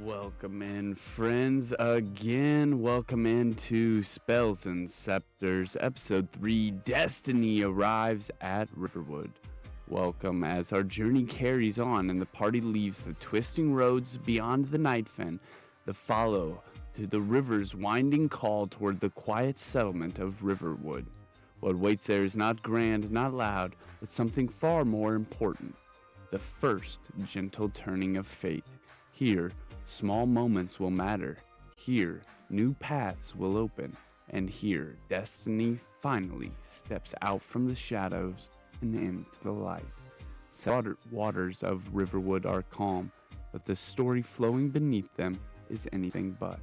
Welcome in, friends, again. Welcome into Spells and Scepters, Episode 3, Destiny Arrives at Riverwood. Welcome as our journey carries on and the party leaves the twisting roads beyond the Nightfen, the follow to the river's winding call toward the quiet settlement of Riverwood. What waits there is not grand, not loud, but something far more important. The first gentle turning of fate. Here, small moments will matter. Here, new paths will open. And here, destiny finally steps out from the shadows and into the light. Waters of Riverwood are calm, but the story flowing beneath them is anything but.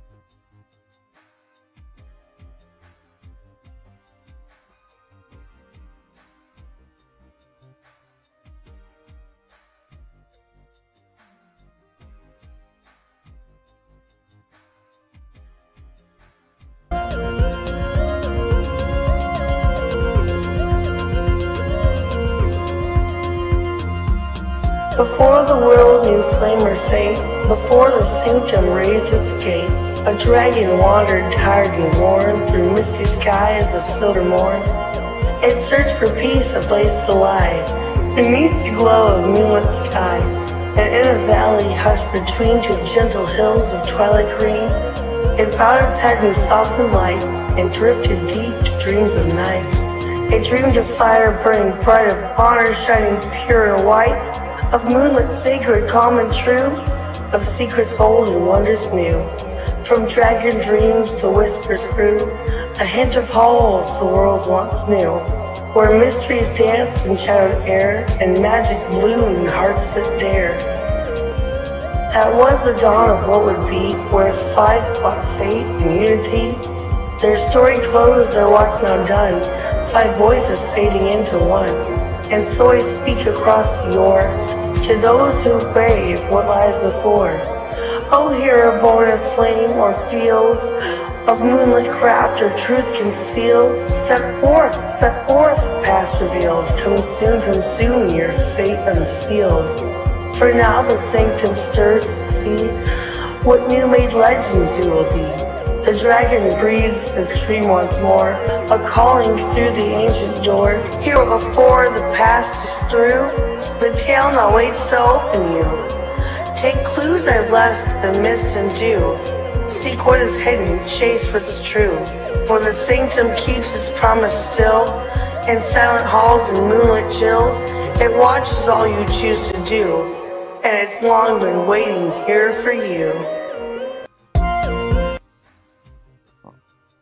Before the world knew flame or fate, before the sanctum raised its gate, a dragon wandered tired and worn through misty skies of silver morn. It searched for peace, a place to lie, beneath the glow of moonlit sky, and in a valley hushed between two gentle hills of twilight green, it bowed its head in softened light and drifted deep to dreams of night. It dreamed of fire burning bright, of honor shining pure and white, of moonlit sacred, calm and true, of secrets old and wonders new. From dragon dreams to whispers grew, a hint of halls the world once knew, where mysteries danced in shadowed air, and magic bloomed in hearts that dared. That was the dawn of what would be, where five fought fate and unity. Their story closed, their watch now done, five voices fading into one. And so I speak across the yore, to those who brave what lies before. Oh, hero born of flame or field, of moonlit craft or truth concealed, step forth, past revealed. Come soon, your fate unsealed. For now the sanctum stirs to see what new made legends you will be. The dragon breathes the dream once more, a calling through the ancient door. Here before the past is through, the tale now waits to open you. Take clues I've left in mist and dew. Seek what is hidden, chase what's true. For the sanctum keeps its promise still. In silent halls and moonlit chill, it watches all you choose to do. And it's long been waiting here for you.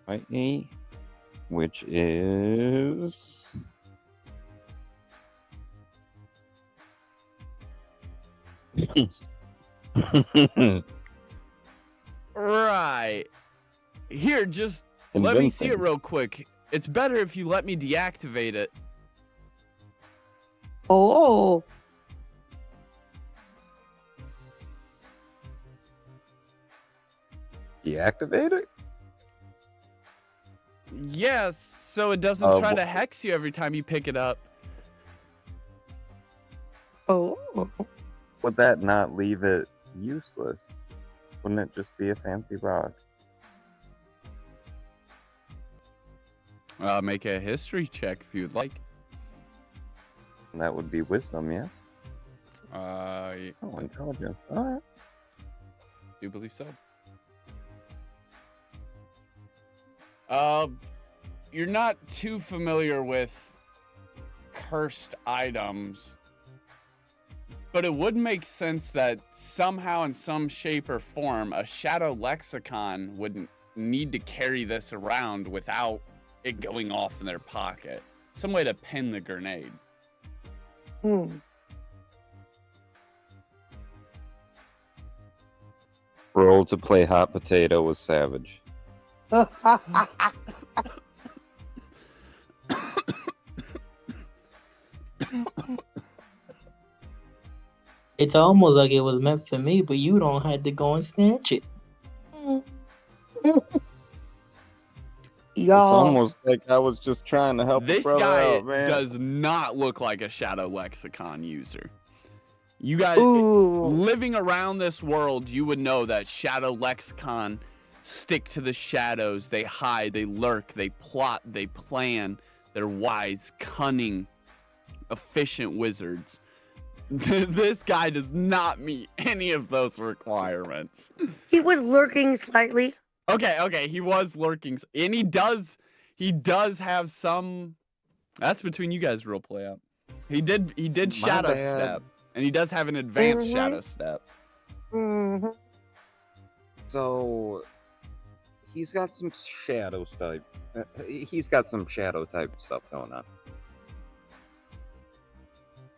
Alrighty, which is Right. Here, just let me see it real quick. It's better if you let me deactivate it. Oh. Deactivate it? Yes, so it doesn't try to hex you every time you pick it up. Oh. Would that not leave it useless? Wouldn't it just be a fancy rock? Make a history check if you'd like. And that would be wisdom, yes? Oh, intelligence. Alright. Do believe so. You're not too familiar with cursed items, but it would make sense that somehow in some shape or form, a shadow lexicon would need to carry this around without it going off in their pocket. Some way to pin the grenade. Roll to play hot potato with Savage. It's almost like it was meant for me, but you don't have to go and snatch it. It's almost like I was just trying to help This the brother guy out, man. does not look like a shadow lexicon user. You guys Ooh. living around this world, you would know that Shadow Lexicon stick to the shadows. They hide, they lurk, they plot, they plan. They're wise, cunning, efficient wizards. This guy does not meet any of those requirements. He was lurking slightly. Okay, he was lurking, and he does have some. That's between you guys, real play out. He did My shadow bad. step, and he does have an advanced Mhm. shadow step. Mm-hmm. So he's got some shadow type. He's got some shadow type stuff going on.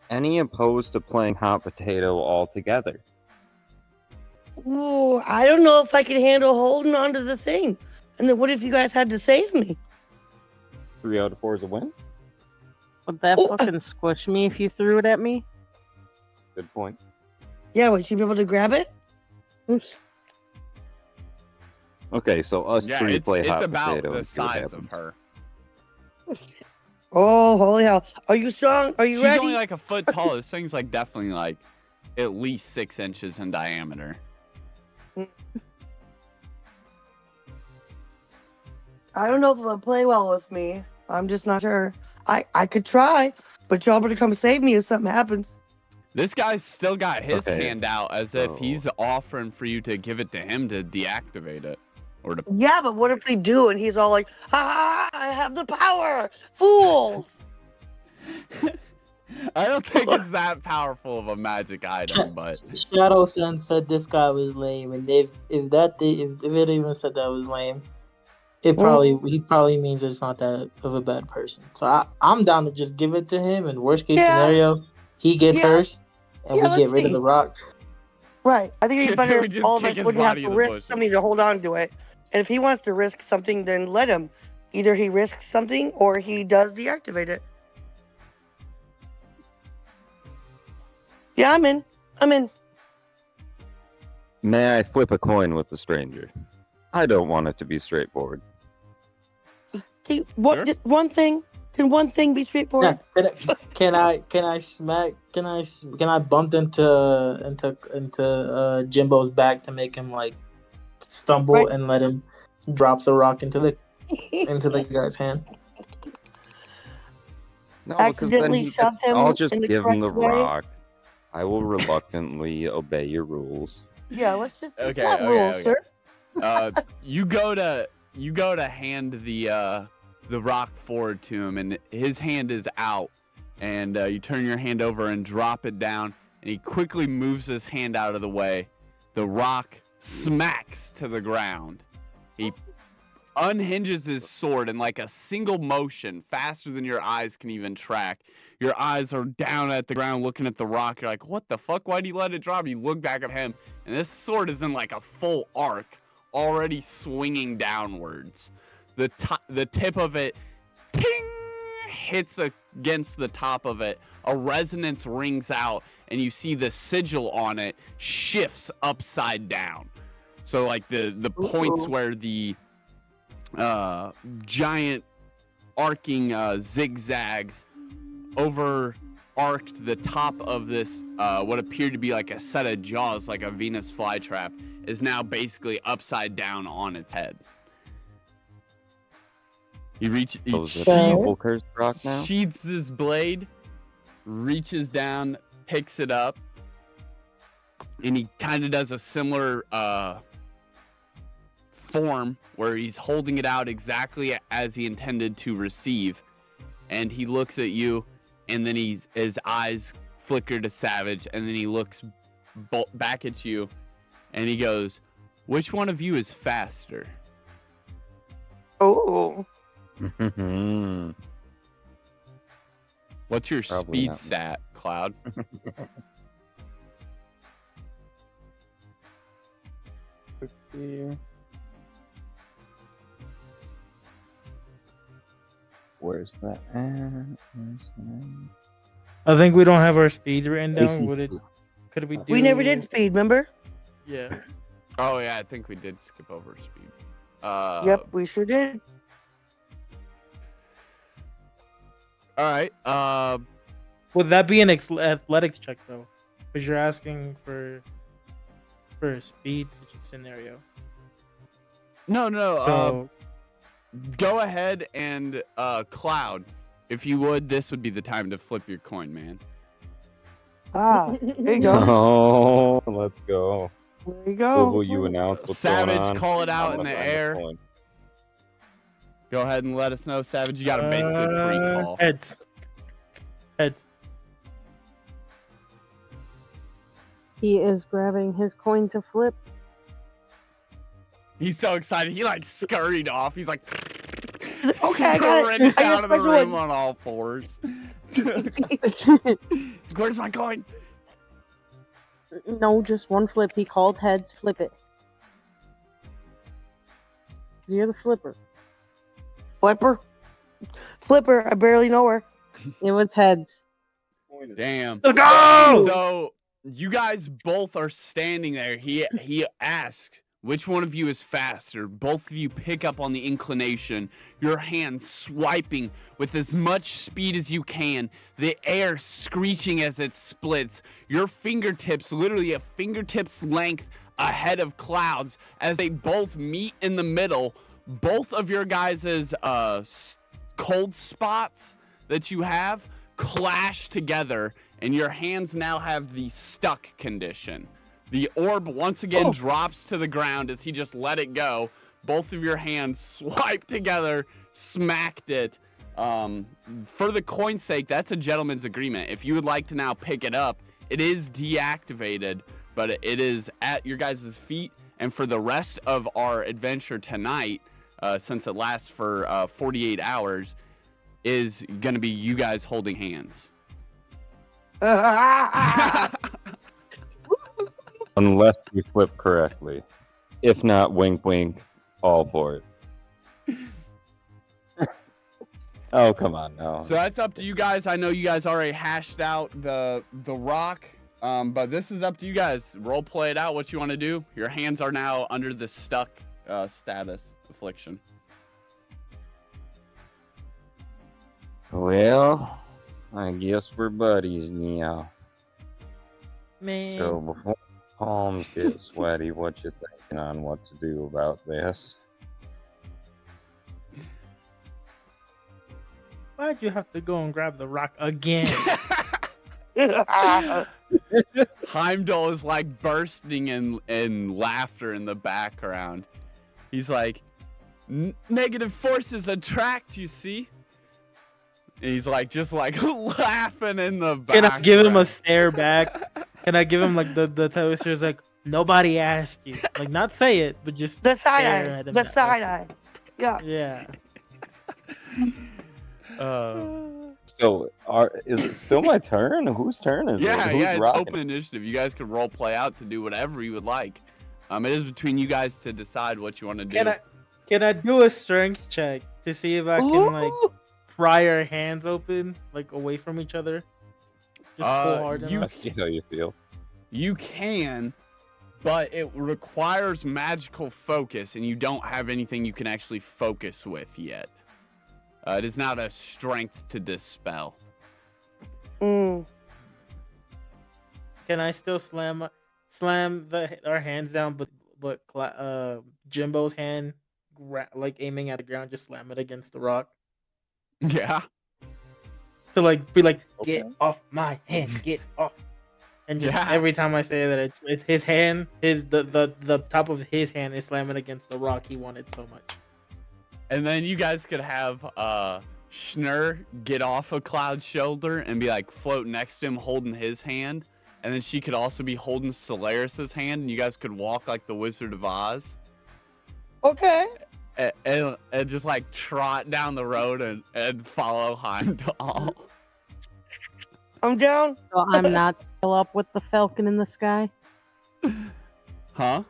Any opposed to playing hot potato altogether? Ooh, I don't know if I could handle holding on to the thing. And then what if you guys had to save me? 3 out of 4 is a win. Would that Oh, fucking squish me if you threw it at me? Good point. Yeah, would you be able to grab it? Okay, so us Yeah, three play it's hot about potato the and see what size of happens. her. Oh, holy hell. Are you strong? Are you She's ready? only like a foot tall. This thing's like definitely like at least 6 inches in diameter. I don't know if it'll play well with me. I'm just not sure. I could try, but y'all better come save me if something happens. This guy's still got his Okay, hand out as if so- he's offering for you to give it to him to deactivate it. Or to Yeah, but what if we do and he's all like, I have the power! Fools! I don't think it's that powerful of a magic item, but Shadow Sense said this guy was lame, and if it even said that was lame, he probably means it's not that of a bad person. So I'm down to just give it to him. And worst case Yeah. scenario, he gets Yeah. hers, and Yeah, we get let's rid of see. the rock. Right. I think it'd be better We if just all of kick us his wouldn't have body to in the risk bushes. something to hold on to it. And if he wants to risk something, then let him. Either he risks something or he does deactivate it. Yeah, I'm in. May I flip a coin with the stranger? I don't want it to be straightforward. Hey, what? Sure. Just one thing? Can one thing be Yeah, straightforward? can I bump into Jimbo's back to make him like stumble Right. and let him drop the rock into the guy's hand? No, because then Accidentally he shove gets, him I'll just in the give him the correct way? rock. I will reluctantly obey your rules. Yeah, let's just. It's Okay, not okay, rules, okay. sir. you go to hand the rock forward to him, and his hand is out, and you turn your hand over and drop it down, and he quickly moves his hand out of the way. The rock smacks to the ground. He unhinges his sword in like a single motion, faster than your eyes can even track. Your eyes are down at the ground looking at the rock. You're like, what the fuck? Why'd he let it drop? You look back at him, and this sword is in like a full arc, already swinging downwards. The tip of it, ting, hits against the top of it. A resonance rings out, and you see the sigil on it shifts upside down. So like the points where the giant arcing zigzags over arced the top of this what appeared to be like a set of jaws, like a Venus flytrap, is now basically upside down on its head. He Cursed rock now? sheaths his blade, reaches down, picks it up, and he kind of does a similar form where he's holding it out exactly as he intended to receive, and he looks at you, and then his eyes flicker to savage, and then he looks back at you, and he goes, "Which one of you is faster?" Oh. What's your Probably speed not. stat, Cloud? Where's that at? I think we don't have our speeds written down. AC. Could we do? We never did speed, remember? Yeah. Oh yeah, I think we did skip over speed. Yep, we sure did. All right. Would that be an athletics check though? Because you're asking for a speed scenario. No. So Go ahead and Cloud. If you would, this would be the time to flip your coin, man. Ah, there you go. Oh, let's go. There you Who go. will you announce what's Savage, going on? call it out I'm in gonna the find this air. coin. Go ahead and let us know, Savage. You got to basically pre-call. Heads. He is grabbing his coin to flip. He's so excited. He like scurried off. He's like, Okay, I got it. sprinted I got out of the special room one. on all fours. Where's my coin? No, just one flip. He called heads. Flip it. You're the flipper. Flipper. Flipper. I barely know her. It was heads. Damn. Let's go! So you guys both are standing there. He asks, which one of you is faster? Both of you pick up on the inclination, your hand swiping with as much speed as you can, the air screeching as it splits, your fingertips literally a fingertip's length ahead of Cloud's as they both meet in the middle. Both of your guys' cold spots that you have clash together, and your hands now have the stuck condition. The orb once again drops to the ground as he just let it go. Both of your hands swiped together, smacked it. For the coin's sake, that's a gentleman's agreement. If you would like to now pick it up, it is deactivated, but it is at your guys' feet. And for the rest of our adventure tonight, since it lasts for 48 hours, is going to be you guys holding hands. Unless we flip correctly. If not, wink, wink. All for it. Oh, come on now. So that's up to you guys. I know you guys already hashed out the rock, but this is up to you guys. Role play it out. What you want to do? Your hands are now under the stuck status affliction. Well, I guess we're buddies now. Man. So before palms get sweaty, what you thinking on what to do about this? Why'd you have to go and grab the rock again? Heimdall is like bursting in laughter in the background. He's like, negative forces attract, you see? And he's like, just like laughing in the background. Can I give him a stare back? Can I give him like the toaster's like, nobody asked you. Like, not say it, but just The side stare eye. at him. The side eye. Yeah. Yeah. So, is it still my turn? Whose turn is it? Yeah, Who's it's rocking? open initiative. You guys can role play out to do whatever you would like. It is between you guys to decide what you want to do. Can I do a strength check to see if I can like pry our hands open, like away from each other? Just pull hard I enough. see how you feel. You can, but it requires magical focus, and you don't have anything you can actually focus with yet. It is not a strength to dispel. Mm. Can I still slam our hands down, but Jimbo's hand, like aiming at the ground, just slam it against the rock Yeah. to like be like, Okay. get off my hand, get off. And just Yeah. every time I say that, it's his hand, the top of his hand is slamming against the rock he wanted so much. And then you guys could have Schnur get off of Cloud's shoulder and be like floating next to him holding his hand. And then she could also be holding Solaris's hand, and you guys could walk like the Wizard of Oz. Okay. And just like trot down the road and follow Heimdall. I'm down. So I'm not still up with the falcon in the sky. Huh?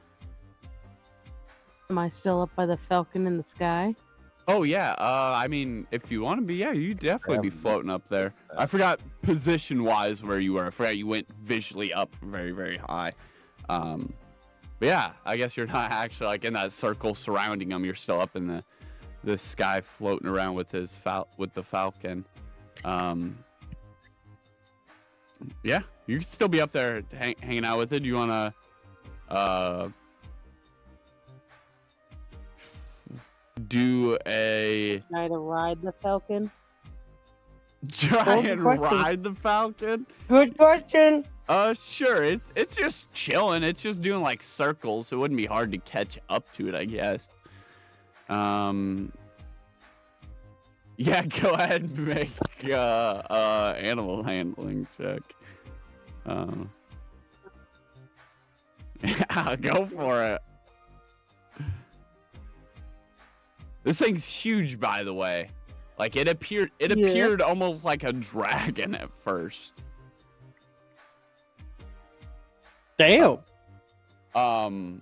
Am I still up by the falcon in the sky? Oh yeah, I mean, if you want to be, yeah, you definitely be floating up there. I forgot position-wise where you were. I forgot you went visually up very, very high. But yeah, I guess you're not actually like in that circle surrounding him. You're still up in the sky, floating around with the falcon. Yeah, you can still be up there hanging out with it. Do you want to do a Try to ride the falcon. try Oh, good and question. ride the falcon? Good question. Sure. It's just chilling. It's just doing like circles. So it wouldn't be hard to catch up to it, I guess. Yeah, go ahead and make animal handling check. Yeah, go for it. This thing's huge, by the way. Like it appeared almost like a dragon at first. Damn. can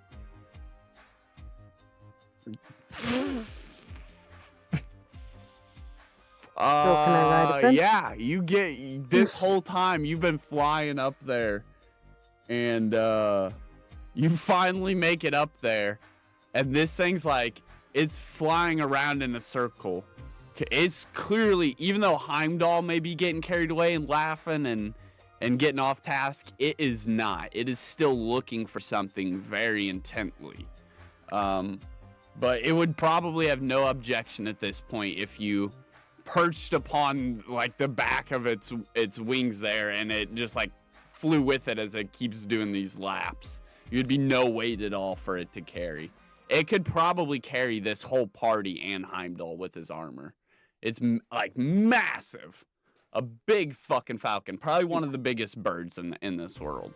I ride it then? Yeah, you get this whole time you've been flying up there, and you finally make it up there, and this thing's like it's flying around in a circle. It's clearly, even though Heimdall may be getting carried away and laughing and getting off task, it is not. It is still looking for something very intently. But it would probably have no objection at this point if you perched upon like the back of its wings there and it just like flew with it as it keeps doing these laps. You'd be no weight at all for it to carry. It could probably carry this whole party and Heimdall with his armor. It's like massive. A big fucking falcon. Probably one of the biggest birds in this world.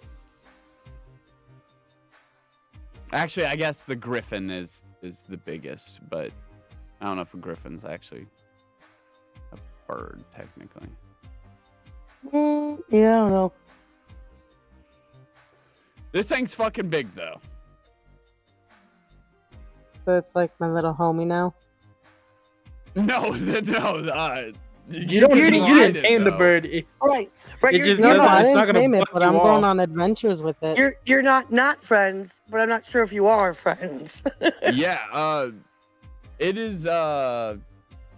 Actually, I guess the griffin is the biggest, but I don't know if a griffin's actually a bird, technically. Yeah, I don't know. This thing's fucking big, though. So it's like my little homie now. No. You don't. You You didn't didn't tame the bird. Right. It You're, just you're doesn't- not, I it's not didn't gonna name it, buck but you I'm going off. on adventures with it. you're not friends, but I'm not sure if you are friends. Yeah, it is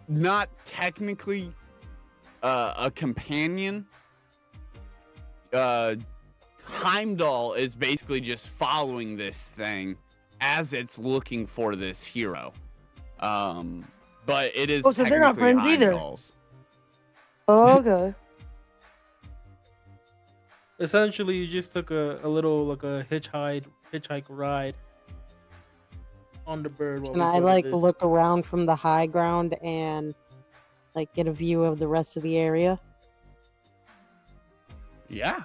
not technically a companion. Heimdall is basically just following this thing as it's looking for this hero. But it is Oh, so they're not technically friends either. Heimdall's. Oh, okay. Essentially, you just took a little like a hitchhike ride on the bird. while Can we I go to like this. look around from the high ground and like get a view of the rest of the area? Yeah,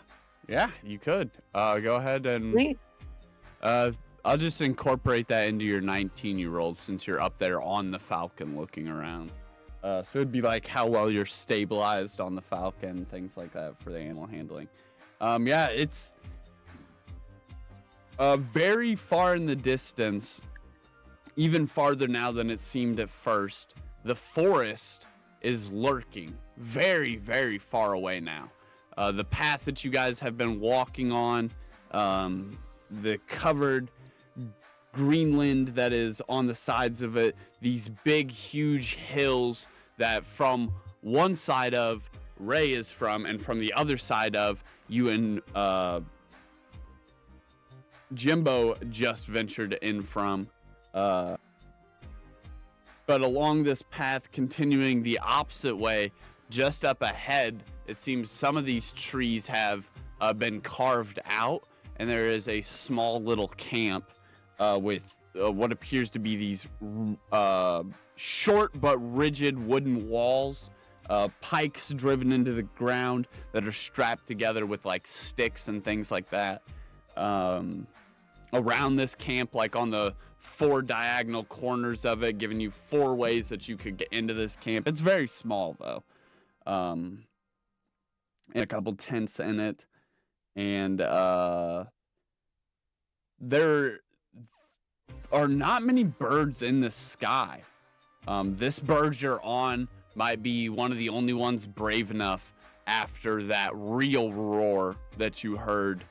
you could. Go ahead and Sweet. I'll just incorporate that into your 19-year-old since you're up there on the falcon looking around. So it'd be like how well you're stabilized on the falcon, things like that for the animal handling. Yeah, it's very far in the distance, even farther now than it seemed at first. The forest is lurking very, very far away now. The path that you guys have been walking on, the covered greenland that is on the sides of it, these big, huge hills that from one side of Ray is from, and from the other side of you and Jimbo just ventured in from. But along this path, continuing the opposite way, just up ahead, it seems some of these trees have been carved out, and there is a small little camp with what appears to be these short but rigid wooden walls, pikes driven into the ground that are strapped together with like sticks and things like that. Around this camp, like on the 4 diagonal corners of it, giving you 4 ways that you could get into this camp. It's very small though. And a couple tents in it, and there are not many birds in the sky. This bird you're on might be one of the only ones brave enough after that real roar that you heard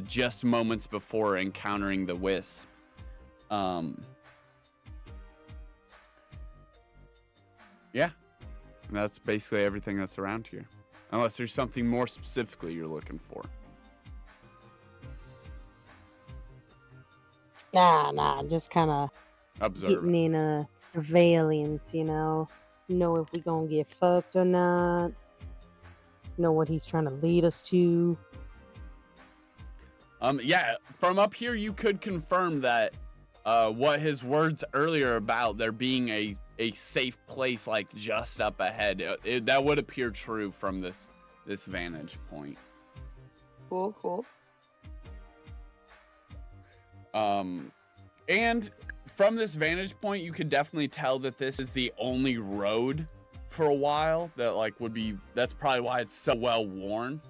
just moments before encountering the wisp. Yeah, that's basically everything that's around here. unless there's something more specifically you're looking for. Nah, just kind of Observe. getting in a surveillance, know if we gonna get fucked or not, know what he's trying to lead us to. Yeah, from up here you could confirm that what his words earlier about there being a safe place like just up ahead, that would appear true from this vantage point. Cool. And from this vantage point, you could definitely tell that this is the only road for a while that that's probably why it's so well worn.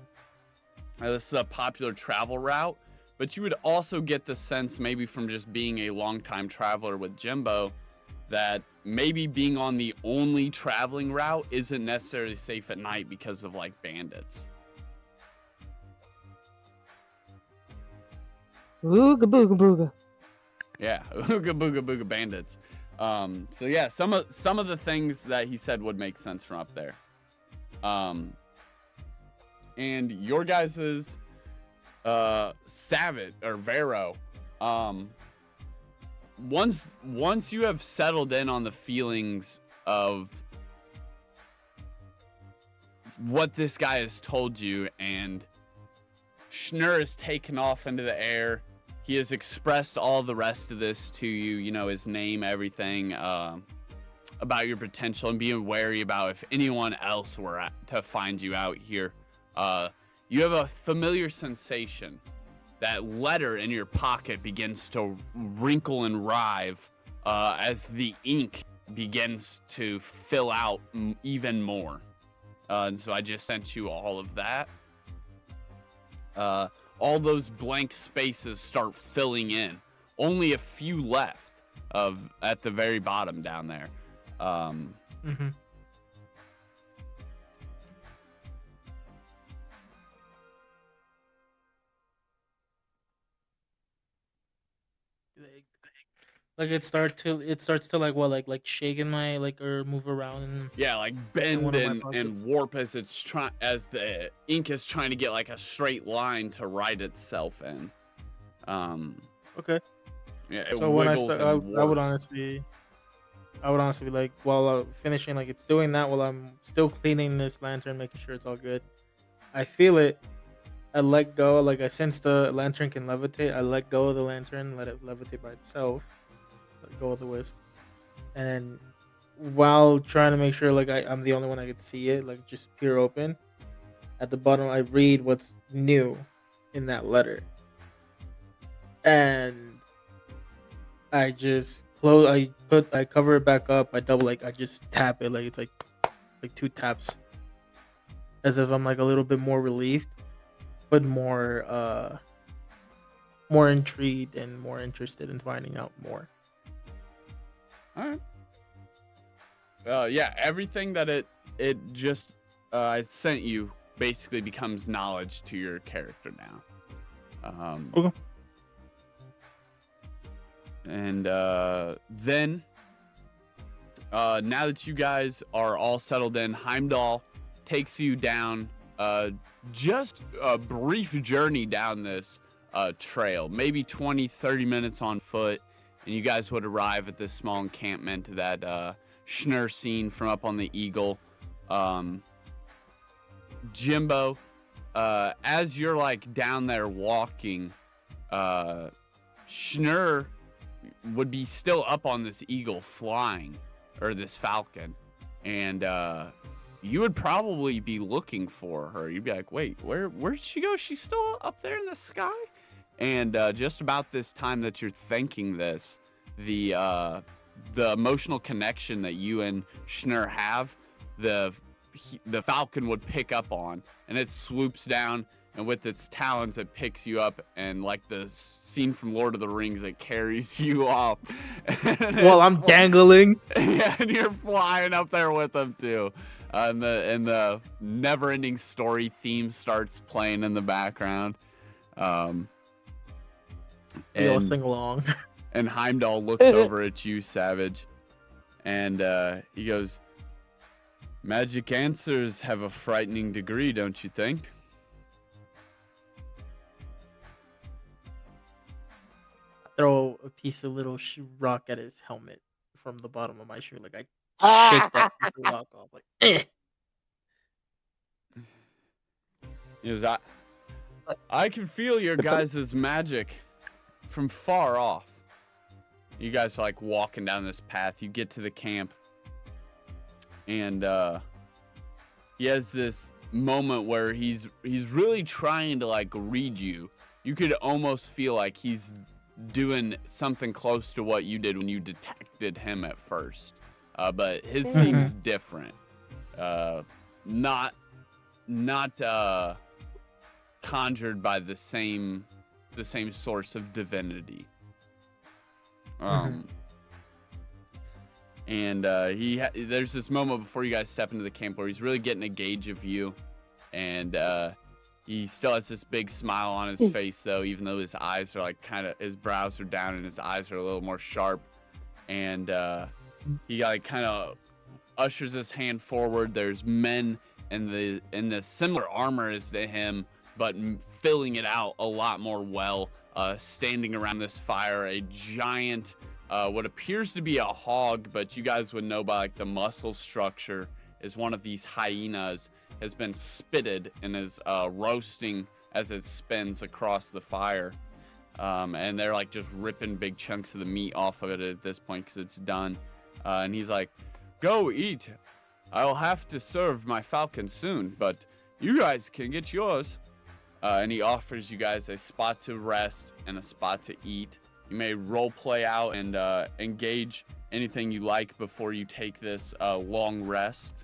This is a popular travel route, but you would also get the sense, maybe from just being a longtime traveler with Jimbo, that maybe being on the only traveling route isn't necessarily safe at night because of like bandits. Ooga booga booga. Yeah, ooga booga booga bandits. So yeah, some of the things that he said would make sense from up there. And your guys's Savage or Vero, once you have settled in on the feelings of what this guy has told you, and Schnur is taken off into the air. He has expressed all the rest of this to you, his name, everything, about your potential, and being wary about if anyone else were to find you out here. You have a familiar sensation. That letter in your pocket begins to wrinkle and writhe as the ink begins to fill out even more. And so I just sent you all of that. All those blank spaces start filling in. Only a few left at the very bottom down there. Like it starts to like shaking my or move around and Yeah, like bend one of my and pockets. warp as as the ink is trying to get like a straight line to write itself in. Okay. Yeah, it So when wiggles I and would warps. I would honestly like while finishing it's doing that while I'm still cleaning this lantern, making sure it's all good. I feel it. I let go. I sense the lantern can levitate. I let go of the lantern, let it levitate by itself. Let go of the wisp, and while trying to make sure I'm the only one that could see it, just peer open. At the bottom, I read what's new in that letter, and I just close. I cover it back up. I double I just tap it it's like 2 taps, as if I'm a little bit more relieved, but more intrigued and more interested in finding out more. All right. Yeah, everything that it just I sent you basically becomes knowledge to your character now. Okay. And then now that you guys are all settled in, Heimdall takes you down just a brief journey down this trail, maybe 20-30 minutes on foot, and you guys would arrive at this small encampment that Schnur seen from up on the Eagle. Jimbo, as you're down there walking, Schnur would be still up on this Eagle flying, or this falcon, and you would probably be looking for her. You'd be like, wait, where'd she go? She's still up there in the sky? And just about this time that you're thinking this, the emotional connection that you and Schnur have, the falcon would pick up on, and it swoops down, and with its talons it picks you up, and like the scene from Lord of the Rings, it carries you off. Well, I'm dangling. Yeah, and you're flying up there with them too. And the never-ending story theme starts playing in the background. We all sing along. And Heimdall looks over at you, Savage, and he goes, Magic answers have a frightening degree, don't you think? Throw a piece of little rock at his helmet from the bottom of my shoe. Like I shake that piece of rock off. Like, eh. I can feel your guys' magic from far off. You guys are like walking down this path. You get to the camp, and he has this moment where he's really trying to like read you. You could almost feel like he's doing something close to what you did when you detected him at first, but his seems different. Not conjured by the same source of divinity. And there's this moment before you guys step into the camp where he's really getting a gauge of you, and he still has this big smile on his face though, even though his eyes are like his brows are down and his eyes are a little more sharp, and he like kind of ushers his hand forward. There's men in the similar armor as to him, but filling it out a lot more well, standing around this fire. A giant, what appears to be a hog, but you guys would know by like the muscle structure, is one of these hyenas, has been spitted and is roasting as it spins across the fire. And they're like just ripping big chunks of the meat off of it at this point because it's done. And he's like, "Go eat. I'll have to serve my falcon soon, but you guys can get yours." And he offers you guys a spot to rest and a spot to eat. You may role play out and engage anything you like before you take this long rest.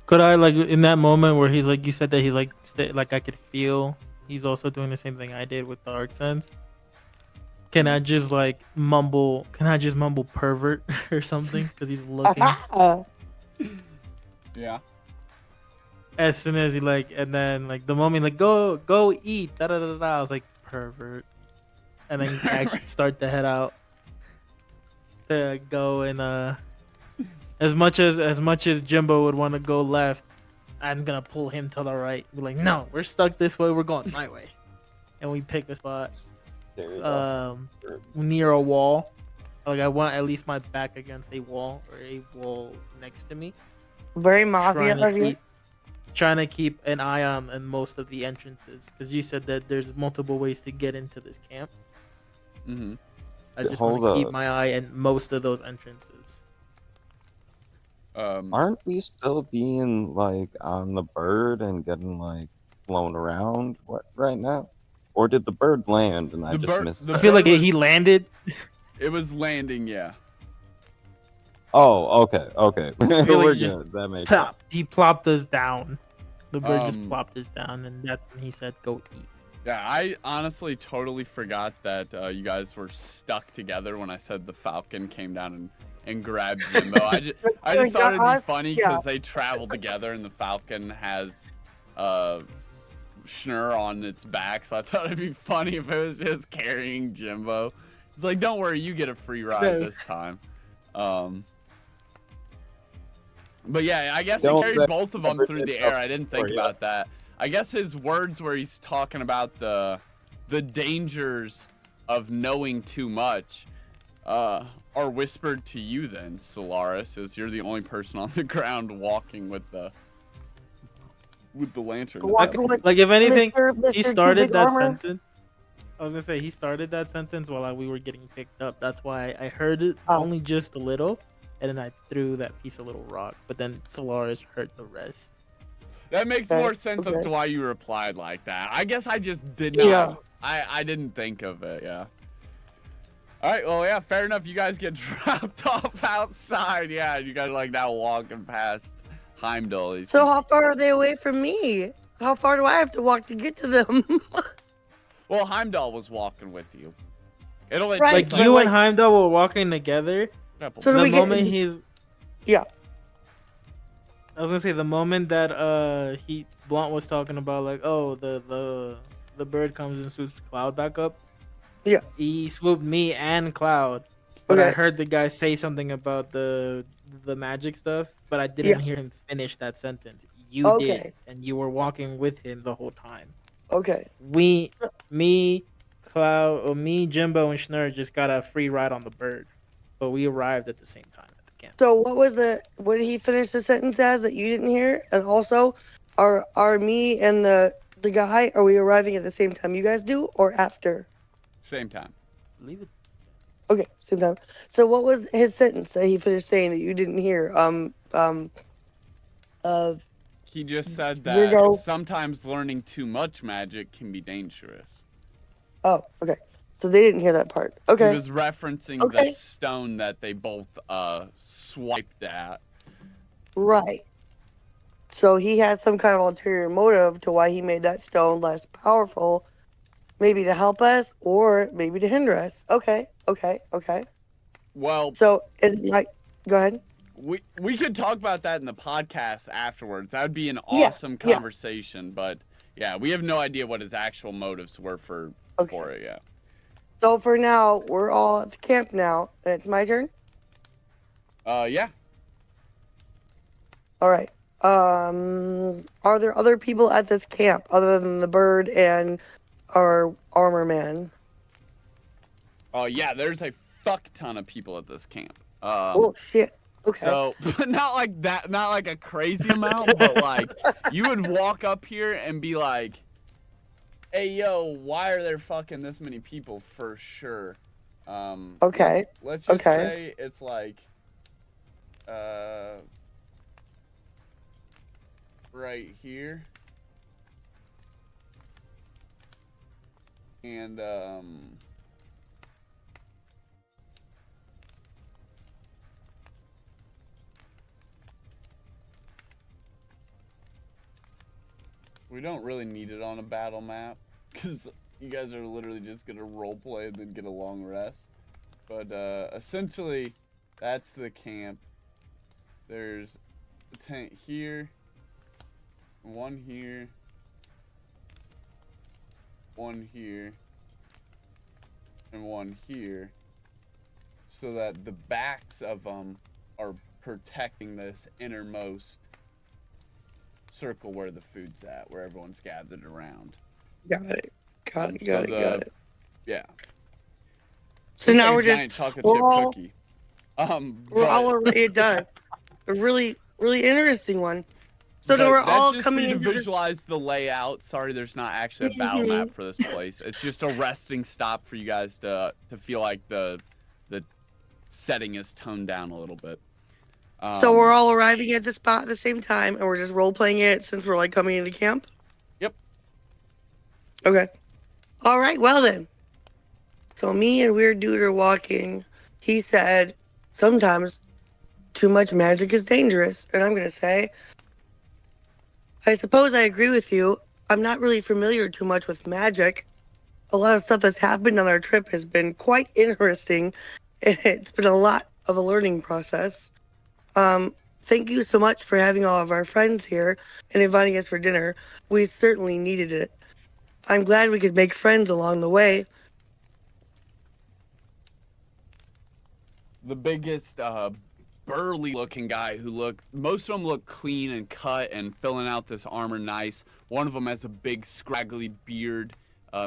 Could I, like, in that moment where he's like, you said that he's like, like I could feel he's also doing the same thing I did with the arc sense. Can I just like mumble? Can I just mumble pervert or something? Because he's looking. Yeah. As soon as he like, and then like the moment like go eat, da da da da. I was like pervert, and then actually start to head out to go and as much as Jimbo would want to go left, I'm gonna pull him to the right. Be like, no, we're stuck this way. We're going my way, and we pick a spot near a wall. Like I want at least my back against a wall or a wall next to me. Very mafia of you. Trying to keep an eye on most of the entrances, because you said that there's multiple ways to get into this camp. Mm-hmm. I just want to keep my eye on most of those entrances. Aren't we still being like on the bird and getting like flown around right now? Or did the bird land and I just missed it? I feel like he landed. It was landing, yeah. Oh, okay. We're good. That makes sense. He plopped us down. The bird just plopped us down, and that's when he said, "Go eat." Yeah, I honestly totally forgot that you guys were stuck together when I said the falcon came down and grabbed Jimbo. I just thought it'd be funny because they travel together, and the falcon has Schnur on its back, so I thought it'd be funny if it was just carrying Jimbo. It's like, don't worry, you get a free ride this time. But yeah, I guess he carried both of them through the air. I didn't think about that. I guess his words where he's talking about the dangers of knowing too much are whispered to you then, Solaris, as you're the only person on the ground walking with the lantern. Like if anything, he started that sentence. I was gonna say he started that sentence while we were getting picked up. That's why I heard it only just a little. And then I threw that piece of little rock, but then Solaris heard the rest. That makes more sense as to why you replied like that. I guess I just did not. Yeah. I didn't think of it. Yeah. All right. Well, yeah. Fair enough. You guys get dropped off outside. Yeah. You guys are like now walking past Heimdall. So how far are they away from me? How far do I have to walk to get to them? Well, Heimdall was walking with you. It'll like you and Heimdall were walking together. So the moment he's I was gonna say the moment that Blunt was talking about like, oh, the bird comes and swoops Cloud back up. Yeah. He swooped me and Cloud. But I heard the guy say something about the the magic stuff, but I Yeah. didn't hear him finish that sentence. You did, Okay. and you were walking with him the whole time. Okay. Me, Cloud, or me, Jimbo, and Schnurr just got a free ride on the bird, but we arrived at the same time at the camp. So what did he finish the sentence as that you didn't hear? And also, are me and the guy, are we arriving at the same time you guys do or after? Same time. Leave it. Okay, same time. So what was his sentence that he finished saying that you didn't hear? Of He just said that Virgo. sometimes learning too much magic can be dangerous. Oh, okay. So they didn't hear that part. He Okay. was referencing the Okay. stone that they both swiped at. Right. So he had some kind of ulterior motive to why he made that stone less powerful, maybe to help us or maybe to hinder us. Okay. Well, So is it like? Go ahead. we could talk about that in the podcast afterwards. That would be an Yeah. awesome Yeah. conversation, but yeah, we have no idea what his actual motives were for it. Yeah. So for now, we're all at the camp now, and it's my turn. Yeah. All right. Are there other people at this camp other than the bird and our armor man? Yeah. There's a fuck ton of people at this camp. Oh shit. Okay. So, but not like that, not like a crazy amount, but like you would walk up here and be like, "Hey, yo, why are there fucking this many people?" For sure. Okay. Let's just Okay. say it's like, right here, and we don't really need it on a battle map because you guys are literally just gonna roleplay and then get a long rest. But essentially, that's the camp. There's a tent here, one here, one here, and one here, so that the backs of them are protecting this innermost circle where the food's at, where everyone's gathered around. Got it. Got it. Yeah. So Looks now like we're a giant just chocolate we're chip all cookie. we're all But already done. A really interesting one. So now but we're that's all just for coming you to into this. visualize the layout. Sorry, there's not actually a battle map for this place. It's just a resting stop for you guys to feel like the setting is toned down a little bit. So we're all arriving at the spot at the same time, and we're just role playing it since we're like coming into camp. Yep. Okay. All right. Well then. So me and Weird Dude are walking. He said, sometimes too much magic is dangerous, and I'm gonna say, I suppose I agree with you. I'm not really familiar too much with magic. A lot of stuff that's happened on our trip has been quite interesting, and it's been a lot of a learning process. Thank you so much for having all of our friends here and inviting us for dinner. We certainly needed it. I'm glad we could make friends along the way. The biggest burly looking guy most of them look clean and cut and filling out this armor nice. One of them has a big scraggly beard.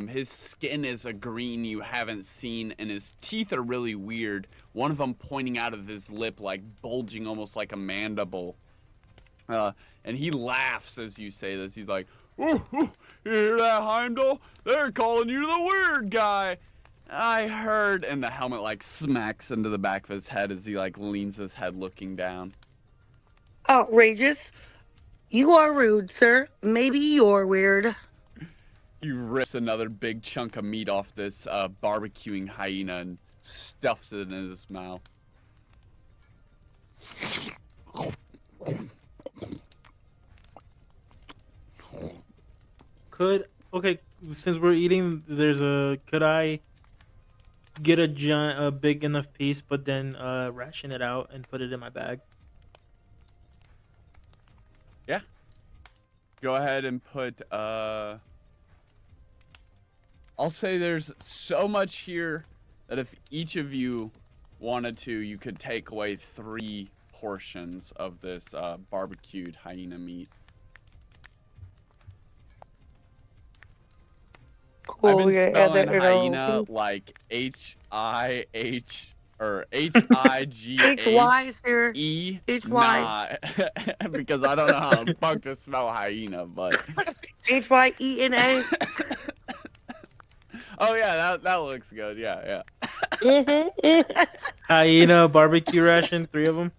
His skin is a green you haven't seen, and his teeth are really weird. One of them pointing out of his lip, like bulging almost like a mandible. And he laughs as you say this. He's like, "Ooh, you hear that, Heimdall? They're calling you the weird guy. I heard." And the helmet like smacks into the back of his head as he like leans his head looking down. Outrageous. You are rude, sir. Maybe you're weird. He rips another big chunk of meat off this barbecuing hyena and stuffs it in his mouth. Okay, since we're eating, could I get a big enough piece, but then ration it out and put it in my bag? Yeah. Go ahead and put I'll say there's so much here that if each of you wanted to, you could take away 3 portions of this barbecued hyena meat. Cool. I've been We're gonna add spelling that in our hyena like H-I-H or HY is there. H-I-G-H-E, HY. nah, because I don't know how the fuck to spell hyena, but HYENA. oh yeah, that looks good. Yeah. Mm-hmm. Hyena barbecue ration, 3 of them.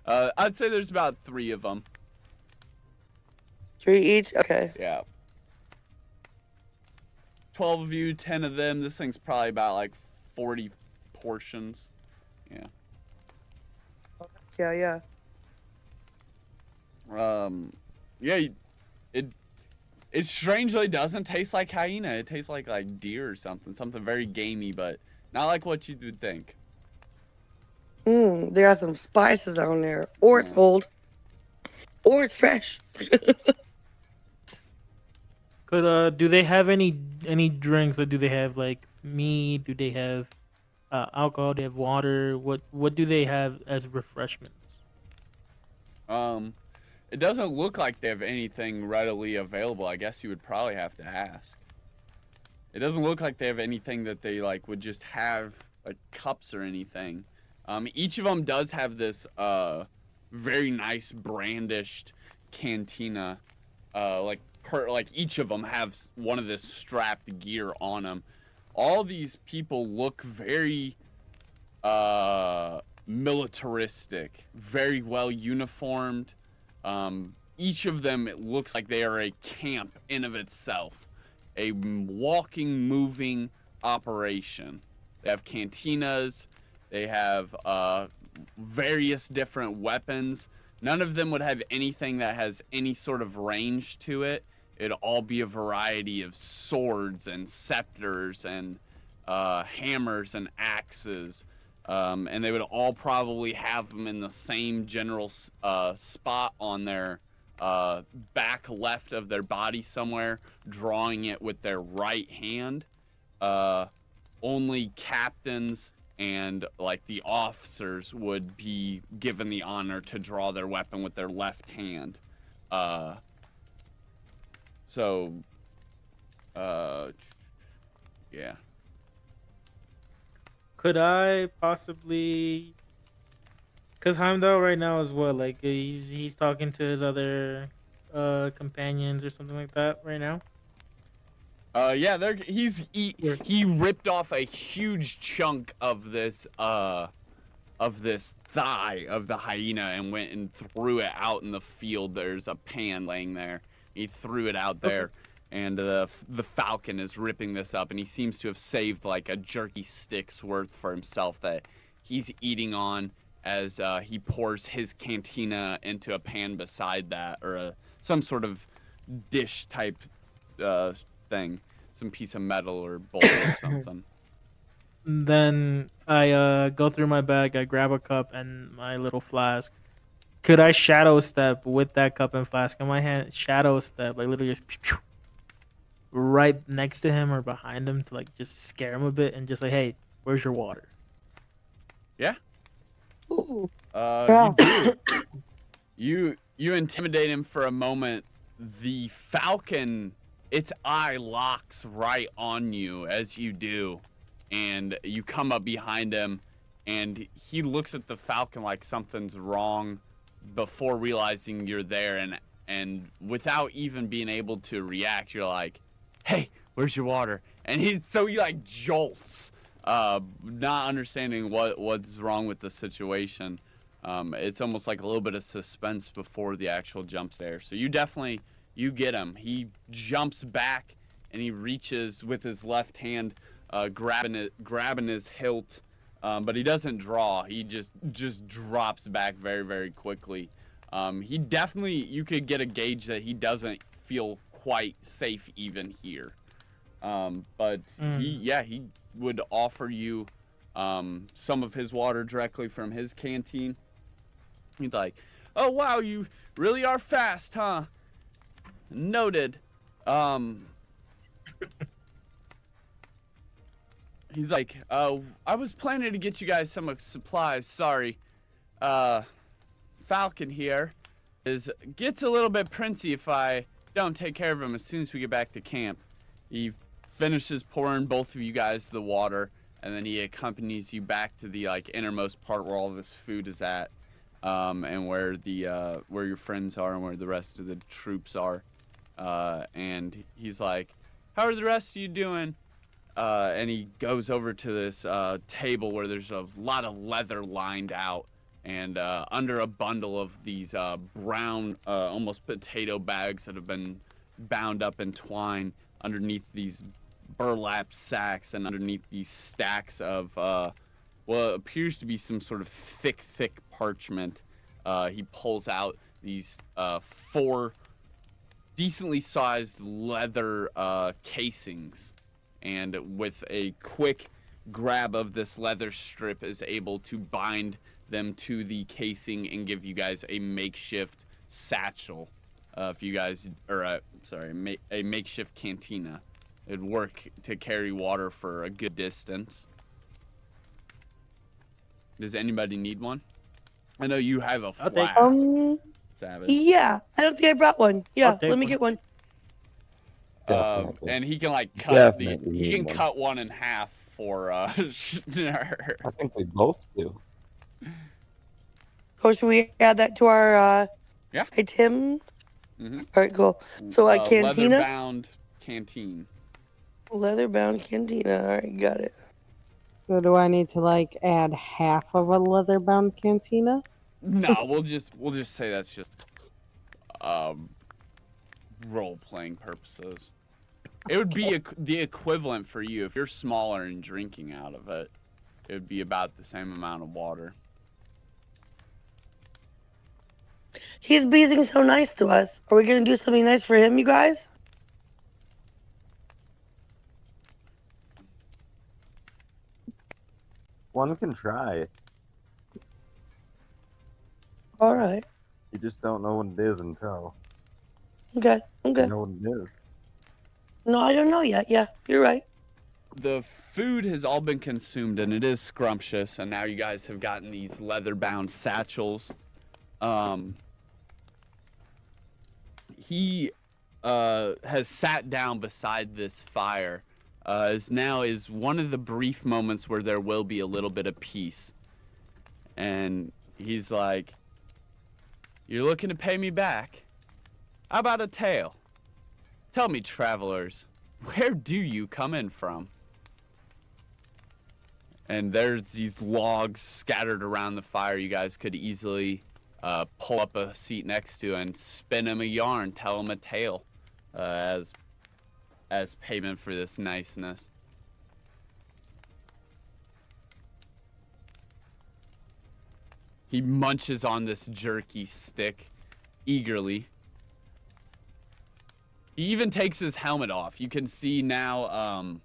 I'd say there's about 3 of them. 3 each. Okay. Yeah. 12 of you, 10 of them. This thing's probably about like 40 portions. Yeah. Yeah. Yeah, it strangely doesn't taste like hyena. It tastes like deer or something very gamey, but not like what you would think. There are some spices on there, or it's Yeah. old, or it's fresh. Could do they have any drinks, or do they have like meat? Do they have alcohol? Do they have water? What do they have as refreshments? It doesn't look like they have anything readily available. I guess you would probably have to ask. It doesn't look like they have anything that they like would just have like cups or anything. Each of them does have this very nice brandished cantina. Like each of them have one of this strapped gear on them. All these people look very militaristic, very well uniformed. Each of them, it looks like they are a camp in of itself, a walking, moving operation. They have cantinas, they have various different weapons. None of them would have anything that has any sort of range to it. It'd all be a variety of swords and scepters and hammers and axes. And they would all probably have them in the same general spot on their back left of their body somewhere, drawing it with their right hand. Only captains and like the officers would be given the honor to draw their weapon with their left hand. Yeah. Could I possibly? Because Heimdall right now is what, like he's talking to his other companions or something like that right now. Yeah, he ripped off a huge chunk of this thigh of the hyena and went and threw it out in the field. There's a pan laying there. He threw it out there, and the falcon is ripping this up, and he seems to have saved like a jerky stick's worth for himself that he's eating on as he pours his cantina into a pan beside that, or some sort of dish type thing, some piece of metal or bowl or something. Then I go through my bag, I grab a cup and my little flask. Could I shadow step with that cup and flask in my hand? Shadow step, like literally just right next to him or behind him to like just scare him a bit and just like, hey, where's your water? Yeah. Ooh. You do. You intimidate him for a moment. The falcon, its eye locks right on you as you do, and you come up behind him, and he looks at the falcon like something's wrong before realizing you're there, and without even being able to react, you're like, hey, where's your water? And he like jolts, not understanding what's wrong with the situation. It's almost like a little bit of suspense before the actual jump there. So you get him. He jumps back and he reaches with his left hand, grabbing his hilt, but he doesn't draw. He just drops back very, very quickly. He definitely, you could get a gauge that he doesn't feel quite safe even here. But he would offer you some of his water directly from his canteen. He's like, oh wow, you really are fast, huh? Noted. he's like, I was planning to get you guys some supplies. Sorry. Uh, Falcon here gets a little bit princey if I don't take care of him as soon as we get back to camp. He finishes pouring both of you guys the water, and then he accompanies you back to the innermost part where all this food is at, and where your friends are and where the rest of the troops are. And he's like, "How are the rest of you doing?" And he goes over to this table where there's a lot of leather lined out, and under a bundle of these brown, almost potato bags that have been bound up in twine underneath these burlap sacks, and underneath these stacks of what appears to be some sort of thick parchment. He pulls out these 4 decently sized leather casings, and with a quick grab of this leather strip is able to bind them to the casing and give you guys a makeshift satchel. If you guys, or a makeshift cantina. It'd work to carry water for a good distance. Does anybody need one? I know you have a I'll take flask, Savage. Yeah, I don't think I brought one. Yeah, take let me one. get one. Definitely. And he can cut Definitely he need can one. cut one in half for Schnurr. I think we both do. Or should we add that to our Yeah. items? Mm-hmm. All right, cool. So cantina? Leather-bound canteen. Leather-bound cantina. All right, got it. So do I need to add half of a leather-bound cantina? No, we'll just say that's just role-playing purposes. It would be the equivalent for you if you're smaller and drinking out of it. It would be about the same amount of water. He's being so nice to us. Are we gonna do something nice for him, you guys? One can try. All right. You just don't know what it is until Okay. you Okay. know what it is. No, I don't know yet. Yeah, you're right. The food has all been consumed, and it is scrumptious, and now you guys have gotten these leather-bound satchels. He has sat down beside this fire. Now is one of the brief moments where there will be a little bit of peace. And he's like, "You're looking to pay me back? How about a tale? Tell me, travelers, where do you come in from?" And there's these logs scattered around the fire. You guys could easily pull up a seat next to and spin him a yarn, tell him a tale, as payment for this niceness. He munches on this jerky stick eagerly. He even takes his helmet off. You can see now,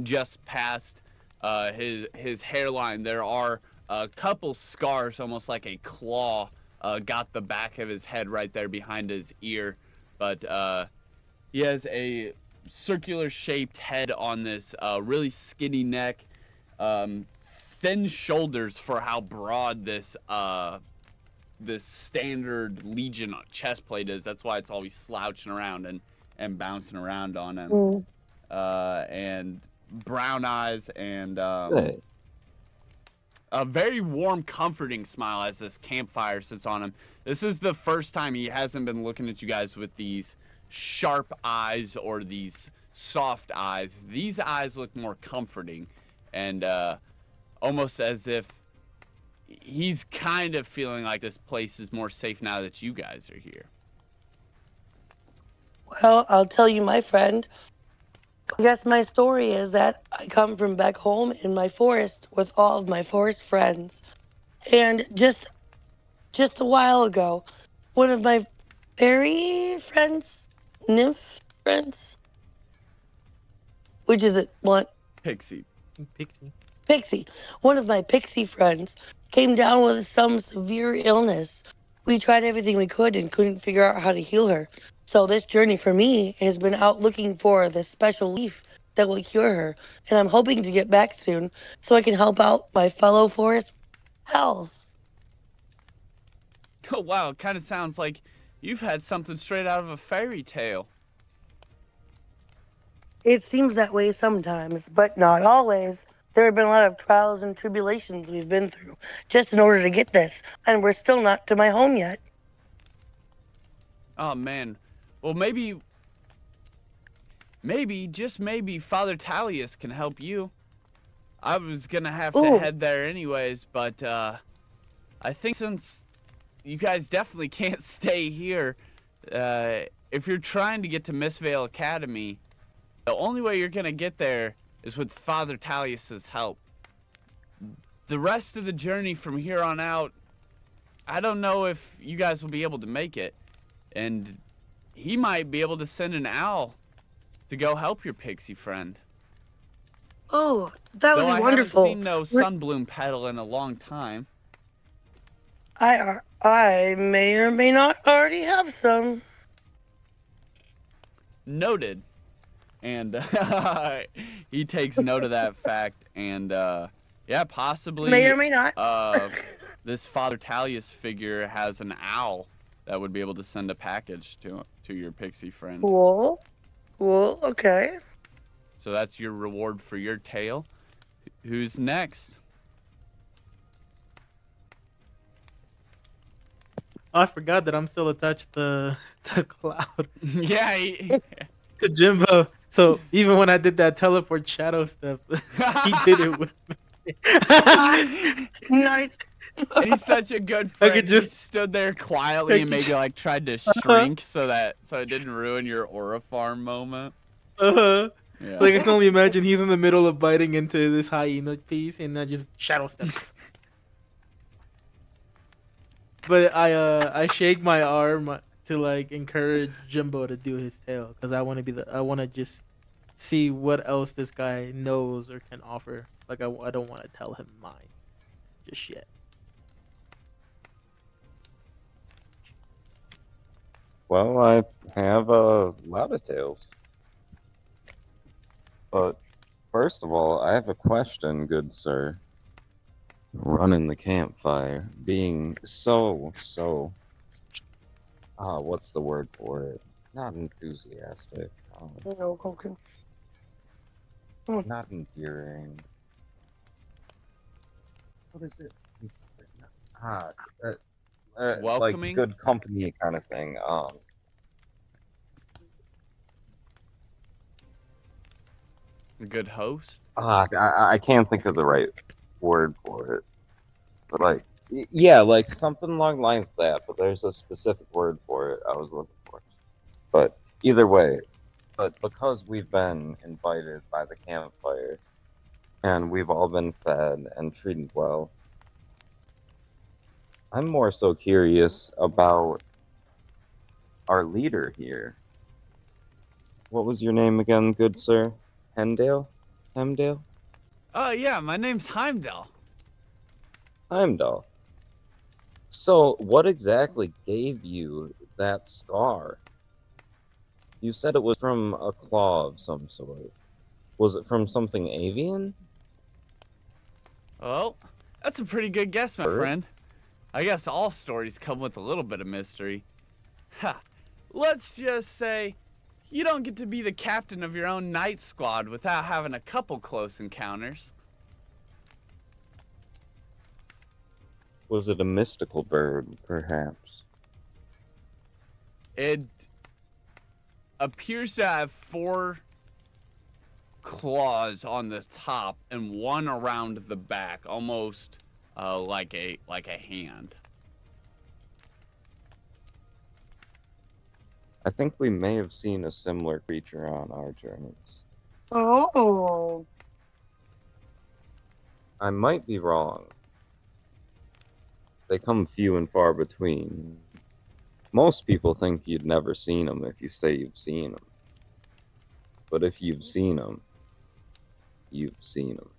just past his hairline, there are a couple scars, almost like a claw, got the back of his head right there behind his ear. But he has a circular-shaped head on this really skinny neck, thin shoulders for how broad this standard Legion chest plate is. That's why it's always slouching around and bouncing around on him. And brown eyes, and Hey, a very warm, comforting smile as this campfire sits on him. This is the first time he hasn't been looking at you guys with these sharp eyes or these soft eyes. These eyes look more comforting, and almost as if he's kind of feeling like this place is more safe now that you guys are here. Well, I'll tell you, my friend. I guess my story is that I come from back home in my forest with all of my forest friends. And just a while ago, one of my fairy friends, nymph friends, which is it? What? Pixie. Pixie. One of my pixie friends came down with some severe illness. We tried everything we could and couldn't figure out how to heal her. So this journey for me has been out looking for the special leaf that will cure her, and I'm hoping to get back soon so I can help out my fellow forest pals. Oh wow, it kind of sounds like you've had something straight out of a fairy tale. It seems that way sometimes, but not always. There have been a lot of trials and tribulations we've been through just in order to get this, and we're still not to my home yet. Oh man. Well, just maybe, Father Talius can help you. I was gonna have to Ooh, head there anyways, but I think since you guys definitely can't stay here, if you're trying to get to Mistvale Academy, the only way you're gonna get there is with Father Talius's help. The rest of the journey from here on out, I don't know if you guys will be able to make it, and he might be able to send an owl to go help your pixie friend. oh, that would Though be I haven't wonderful. seen no We're- sunbloom petal in a long time. I may or may not already have some. Noted. And he takes note of that fact, and yeah, May possibly or may not. this Father Talius figure has an owl that would be able to send a package to your pixie friend. Cool. Cool. Okay. So that's your reward for your tale. Who's next? Oh, I forgot that I'm still attached to Cloud, Yeah. to Jimbo. So even when I did that teleport shadow stuff, he did it with me. Nice. And he's such a good I friend. could just- he stood there quietly and could maybe ju- like tried to shrink so it didn't ruin your aura farm moment. Uh-huh. Yeah. Like I can only imagine he's in the middle of biting into this hyena piece and I just shadow step. But I shake my arm to like encourage Jimbo to do his tail because I want to just see what else this guy knows or can offer. Like I don't want to tell him mine just yet. Well, I have a lot of tales. But first of all, I have a question, good sir. Running the campfire, being so, what's the word for it? Not enthusiastic. No, okay. Not endearing. What is it? Ah, Welcoming? like good company kind of thing. A good host. I can't think of the right word for it, but like, yeah, like something along the lines of that. But there's a specific word for it I was looking for. But either way, but because we've been invited by the campfire, and we've all been fed and treated well, I'm more so curious about our leader here. What was your name again, good sir? Hemdale? Hemdale? Oh yeah, my name's Heimdall. Heimdall. So, what exactly gave you that scar? You said it was from a claw of some sort. Was it from something avian? Well, that's a pretty good guess, my Bird? friend. I guess all stories come with a little bit of mystery. Ha! Let's just say you don't get to be the captain of your own night squad without having a couple close encounters. Was it a mystical bird, perhaps? It appears to have 4 claws on the top and 1 around the back, almost like a hand. I think we may have seen a similar creature on our journeys. Oh. I might be wrong. They come few and far between. Most people think you'd never seen them if you say you've seen them. But if you've seen them, you've seen them.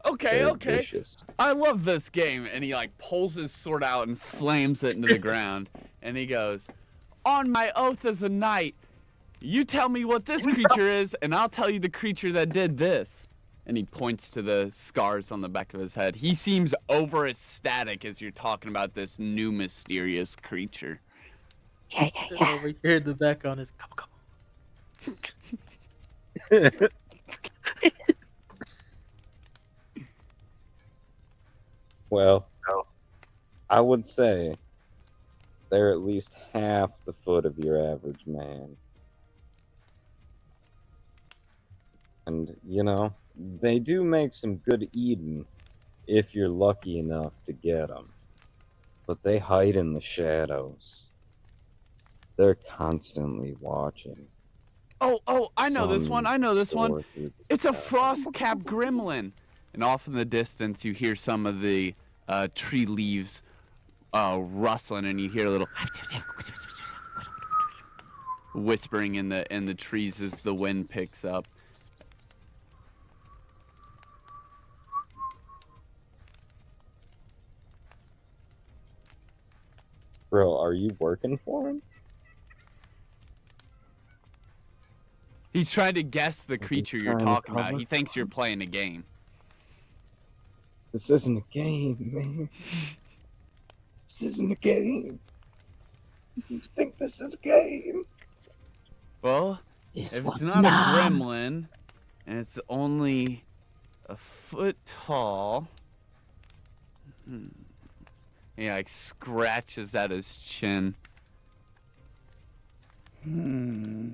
Okay, They're okay. vicious. I love this game. And he like pulls his sword out and slams it into the ground. And he goes, "On my oath as a knight, You tell me what this creature is, and I'll tell you the creature that did this. And he points to the scars on the back of his head. He seems over ecstatic as you're talking about this new mysterious creature. Yeah, yeah, yeah. Over here in the background is come. Well, I would say they're at least half the foot of your average man. And, you know, they do make some good eating if you're lucky enough to get them. But they hide in the shadows. They're constantly watching. Oh, I know this one. Some I know this one. soar through the It's a sky. frost-capped gremlin. And off in the distance, you hear some of the tree leaves rustling, and you hear a little whispering in the trees as the wind picks up. Bro, are you working for him? He's trying to guess the creature you're trying to talking about. cover He thinks you're playing a game. This isn't a game, man. This isn't a game. You think this is a game? Well, This if one, it's not nah. a gremlin, and it's only a foot tall. He like scratches at his chin. No,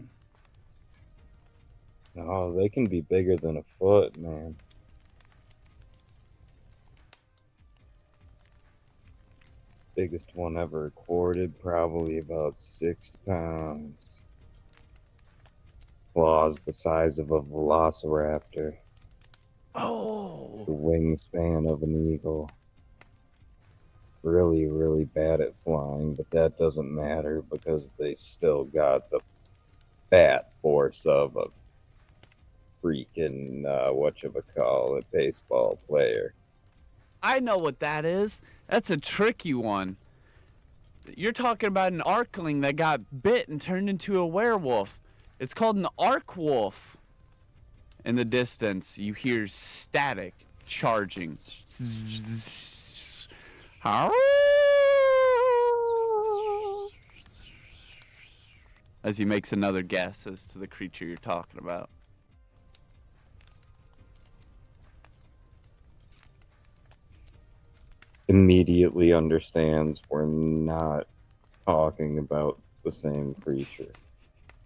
they can be bigger than a foot, man. Biggest one ever recorded, probably about 60 pounds. Claws the size of a velociraptor. Oh. The wingspan of an eagle. Really, really bad at flying, but that doesn't matter because they still got the bat force of a freaking, whatchamacallit, baseball player. I know what that is. That's a tricky one. You're talking about an arkling that got bit and turned into a werewolf. It's called an arc wolf. In the distance, you hear static charging. As he makes another guess as to the creature you're talking about. Immediately understands we're not talking about the same creature.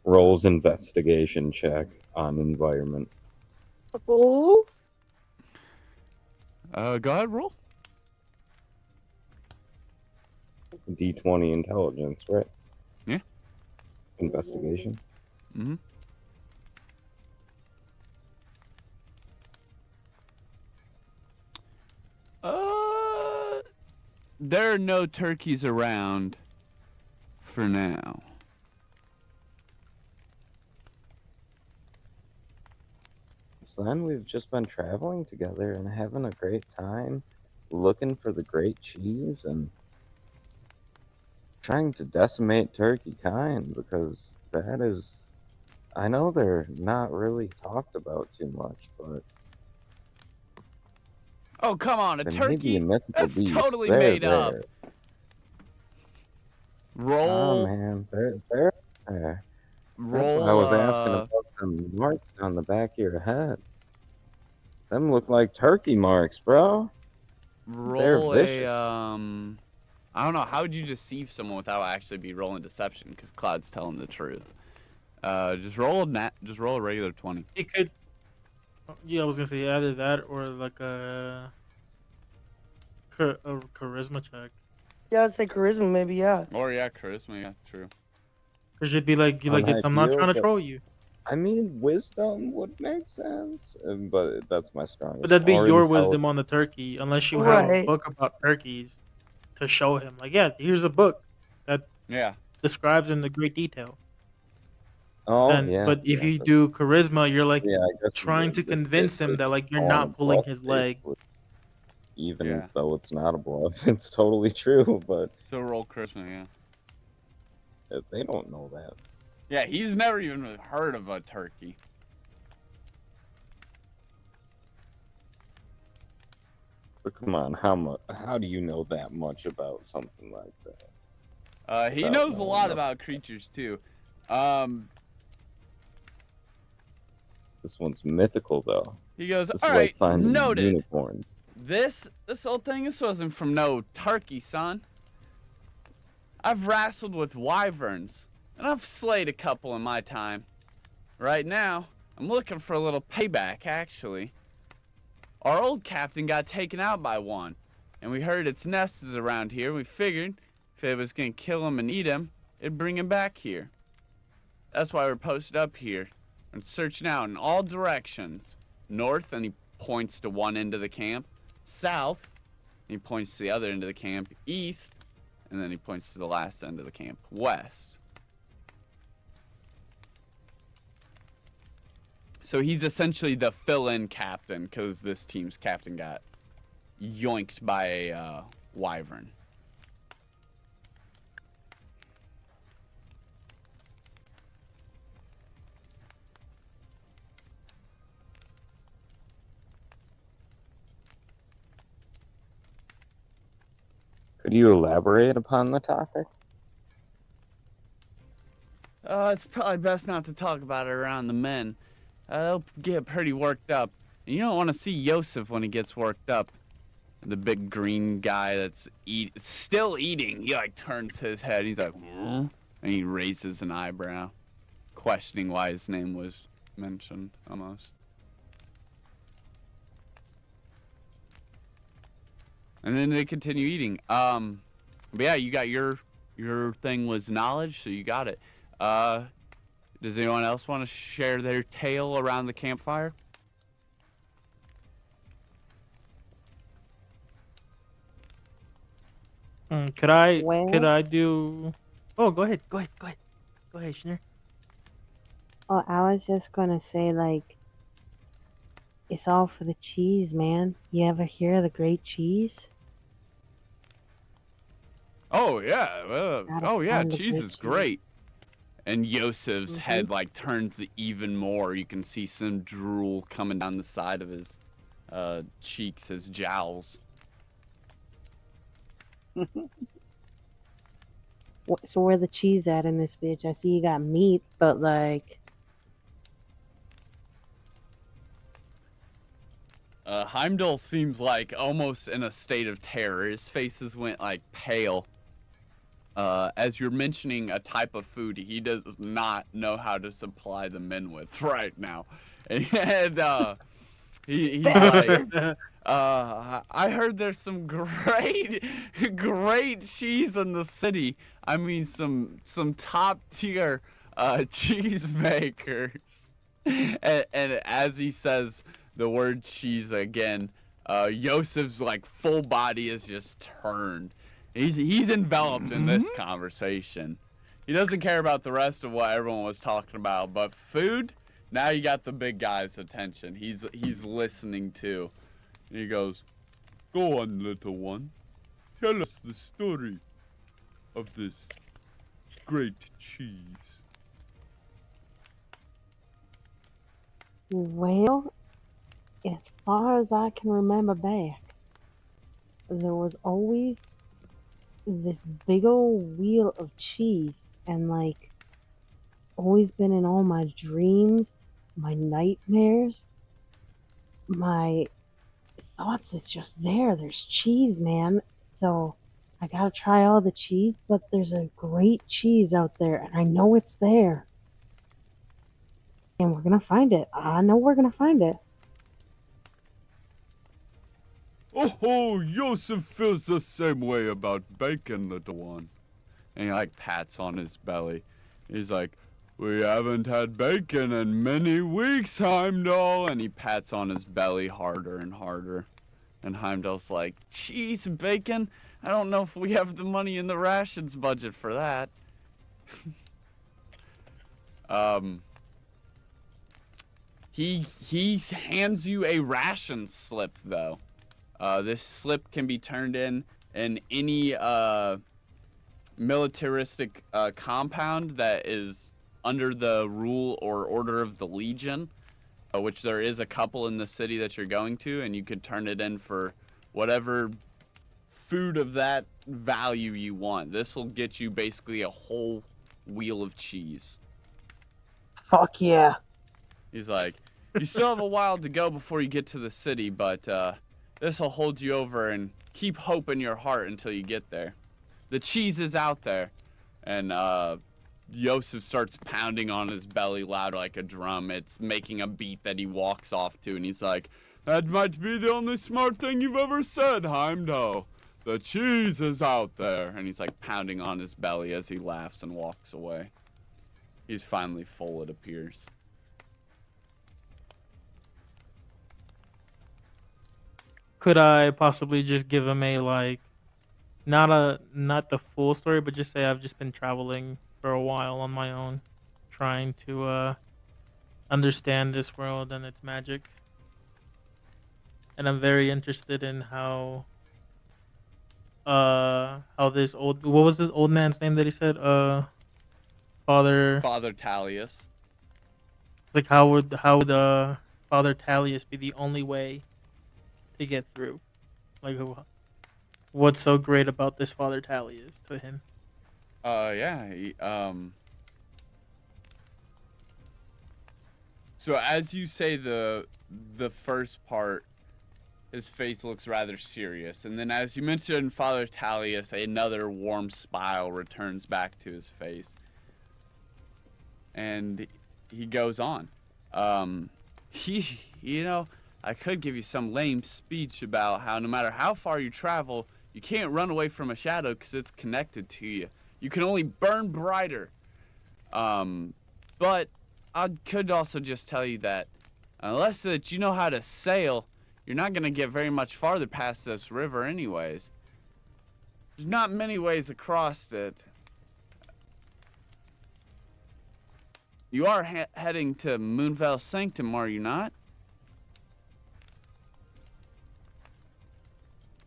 Rolls investigation check on environment. Oh, Go ahead, roll. D20 intelligence, right? Yeah. Investigation. Mm-hmm. There are no turkeys around for now. So then we've just been traveling together and having a great time, looking for the great cheese and trying to decimate turkey kind because that is, I know they're not really talked about too much, but Oh, come on, a there may be turkey? a mythical That's beast. totally They're made there. up. Oh Roll. man, they're there. That's Roll. why I was asking about the marks on the back of your head. Them look like turkey marks, bro. They're Roll vicious. I don't know. How would you deceive someone without actually be rolling deception? Because Cloud's telling the truth. Just roll a regular 20. It could. Yeah, I was gonna say either that or like a charisma check. Yeah, I'd say charisma, maybe, yeah. Or yeah, charisma. Yeah, true. Cause you'd be like, it's I'm not Ideal, trying to but- troll you. I mean, wisdom would make sense, but that's my strongest. But that'd be Or your intelligence. wisdom on the turkey, unless you have a Right. book about turkeys to show him. Like, yeah, here's a book that Yeah. describes in the great detail. Oh, And yeah. but if yeah, you do charisma, you're like yeah, I guess trying to it's convince him that like you're calling not a pulling bluff, his leg. basically. Even Yeah. though it's not a bluff, it's totally true, but So roll charisma. Yeah. they don't know that. Yeah, he's never even heard of a turkey. But come on, how do you know that much about something like that? He Without knows a knowing lot nothing. about creatures too. This one's mythical though. He goes, This all is like right, finding noted. unicorns. This whole thing, this wasn't from no turkey, son. I've wrestled with wyverns, and I've slayed a couple in my time. Right now, I'm looking for a little payback, actually. Our old captain got taken out by one, and we heard its nest is around here. We figured if it was gonna kill him and eat him, it'd bring him back here. That's why we're posted up here and searching out in all directions. North, and he points to one end of the camp. South, and he points to the other end of the camp. East, and then he points to the last end of the camp. West. So he's essentially the fill-in captain because this team's captain got yoinked by a wyvern. Could you elaborate upon the topic? It's probably best not to talk about it around the men. They'll get pretty worked up. And you don't want to see Yosef when he gets worked up. The big green guy that's still eating. He like turns his head. He's like, "Hmm?" And he raises an eyebrow, questioning why his name was mentioned almost. And then they continue eating. But yeah, you got your thing was knowledge, so you got it. Does anyone else want to share their tale around the campfire? Could I Well- do? Oh, go ahead. Go ahead, Schneider. Oh, I was just gonna say, like, it's all for the cheese, man. You ever hear of the great cheese? Oh yeah, Gotta oh yeah, find the cheese good is cheese. great. And Yosef's Mhm. head like turns even more. You can see some drool coming down the side of his cheeks, his jowls. So where the cheese at in this bitch? I see you got meat, but like, Heimdall seems like almost in a state of terror. His faces went like pale. As you're mentioning a type of food he does not know how to supply the men with right now. And he's like, I heard there's some great cheese in the city. I mean, some top tier cheesemakers. And as he says the word cheese again, Yosef's like full body is just turned. He's enveloped in this conversation. He doesn't care about the rest of what everyone was talking about, but food. Now you got the big guy's attention. He's listening too. And he goes, "Go on, little one. Tell us the story of this great cheese." well, as far as I can remember back, there was always this big old wheel of cheese, and like, always been in all my dreams, my nightmares, my thoughts. It's just there. There's cheese, man. So I gotta try all the cheese, but there's a great cheese out there, and I know it's there. And we're gonna find it. I know we're gonna find it. Oh, Yosef feels the same way about bacon, little one. And he like pats on his belly. He's like, "We haven't had bacon in many weeks, Heimdall." And he pats on his belly harder and harder. And Heimdall's like, "Cheese and bacon? I don't know if we have the money in the rations budget for that." He hands you a ration slip though. This slip can be turned in any militaristic compound that is under the rule or order of the Legion, which there is a couple in the city that you're going to, and you could turn it in for whatever food of that value you want. This will get you basically a whole wheel of cheese. Fuck yeah. He's like, you still have a while to go before you get to the city, but this will hold you over, and keep hope in your heart until you get there. The cheese is out there. And Yosef starts pounding on his belly loud like a drum. It's making a beat that he walks off to, and he's like, that might be the only smart thing you've ever said, Heimdall. The cheese is out there. And he's like pounding on his belly as he laughs and walks away. He's finally full, it appears. Could I possibly just give him a like, not the full story, but just say I've just been traveling for a while on my own, trying to understand this world and its magic, and I'm very interested in how this old, what was the old man's name that he said, Father Tallius. like how would Father Tallius be the only way to get through? Like, what's so great about this Father Tallius to him? Yeah. So as you say the first part, his face looks rather serious, and then as you mentioned Father Tallius, another warm smile returns back to his face, and he goes on. I could give you some lame speech about how no matter how far you travel, you can't run away from a shadow because it's connected to you. You can only burn brighter. But I could also just tell you that unless that you know how to sail, you're not going to get very much farther past this river anyways. There's not many ways across it. You are heading to Moonvale Sanctum, are you not?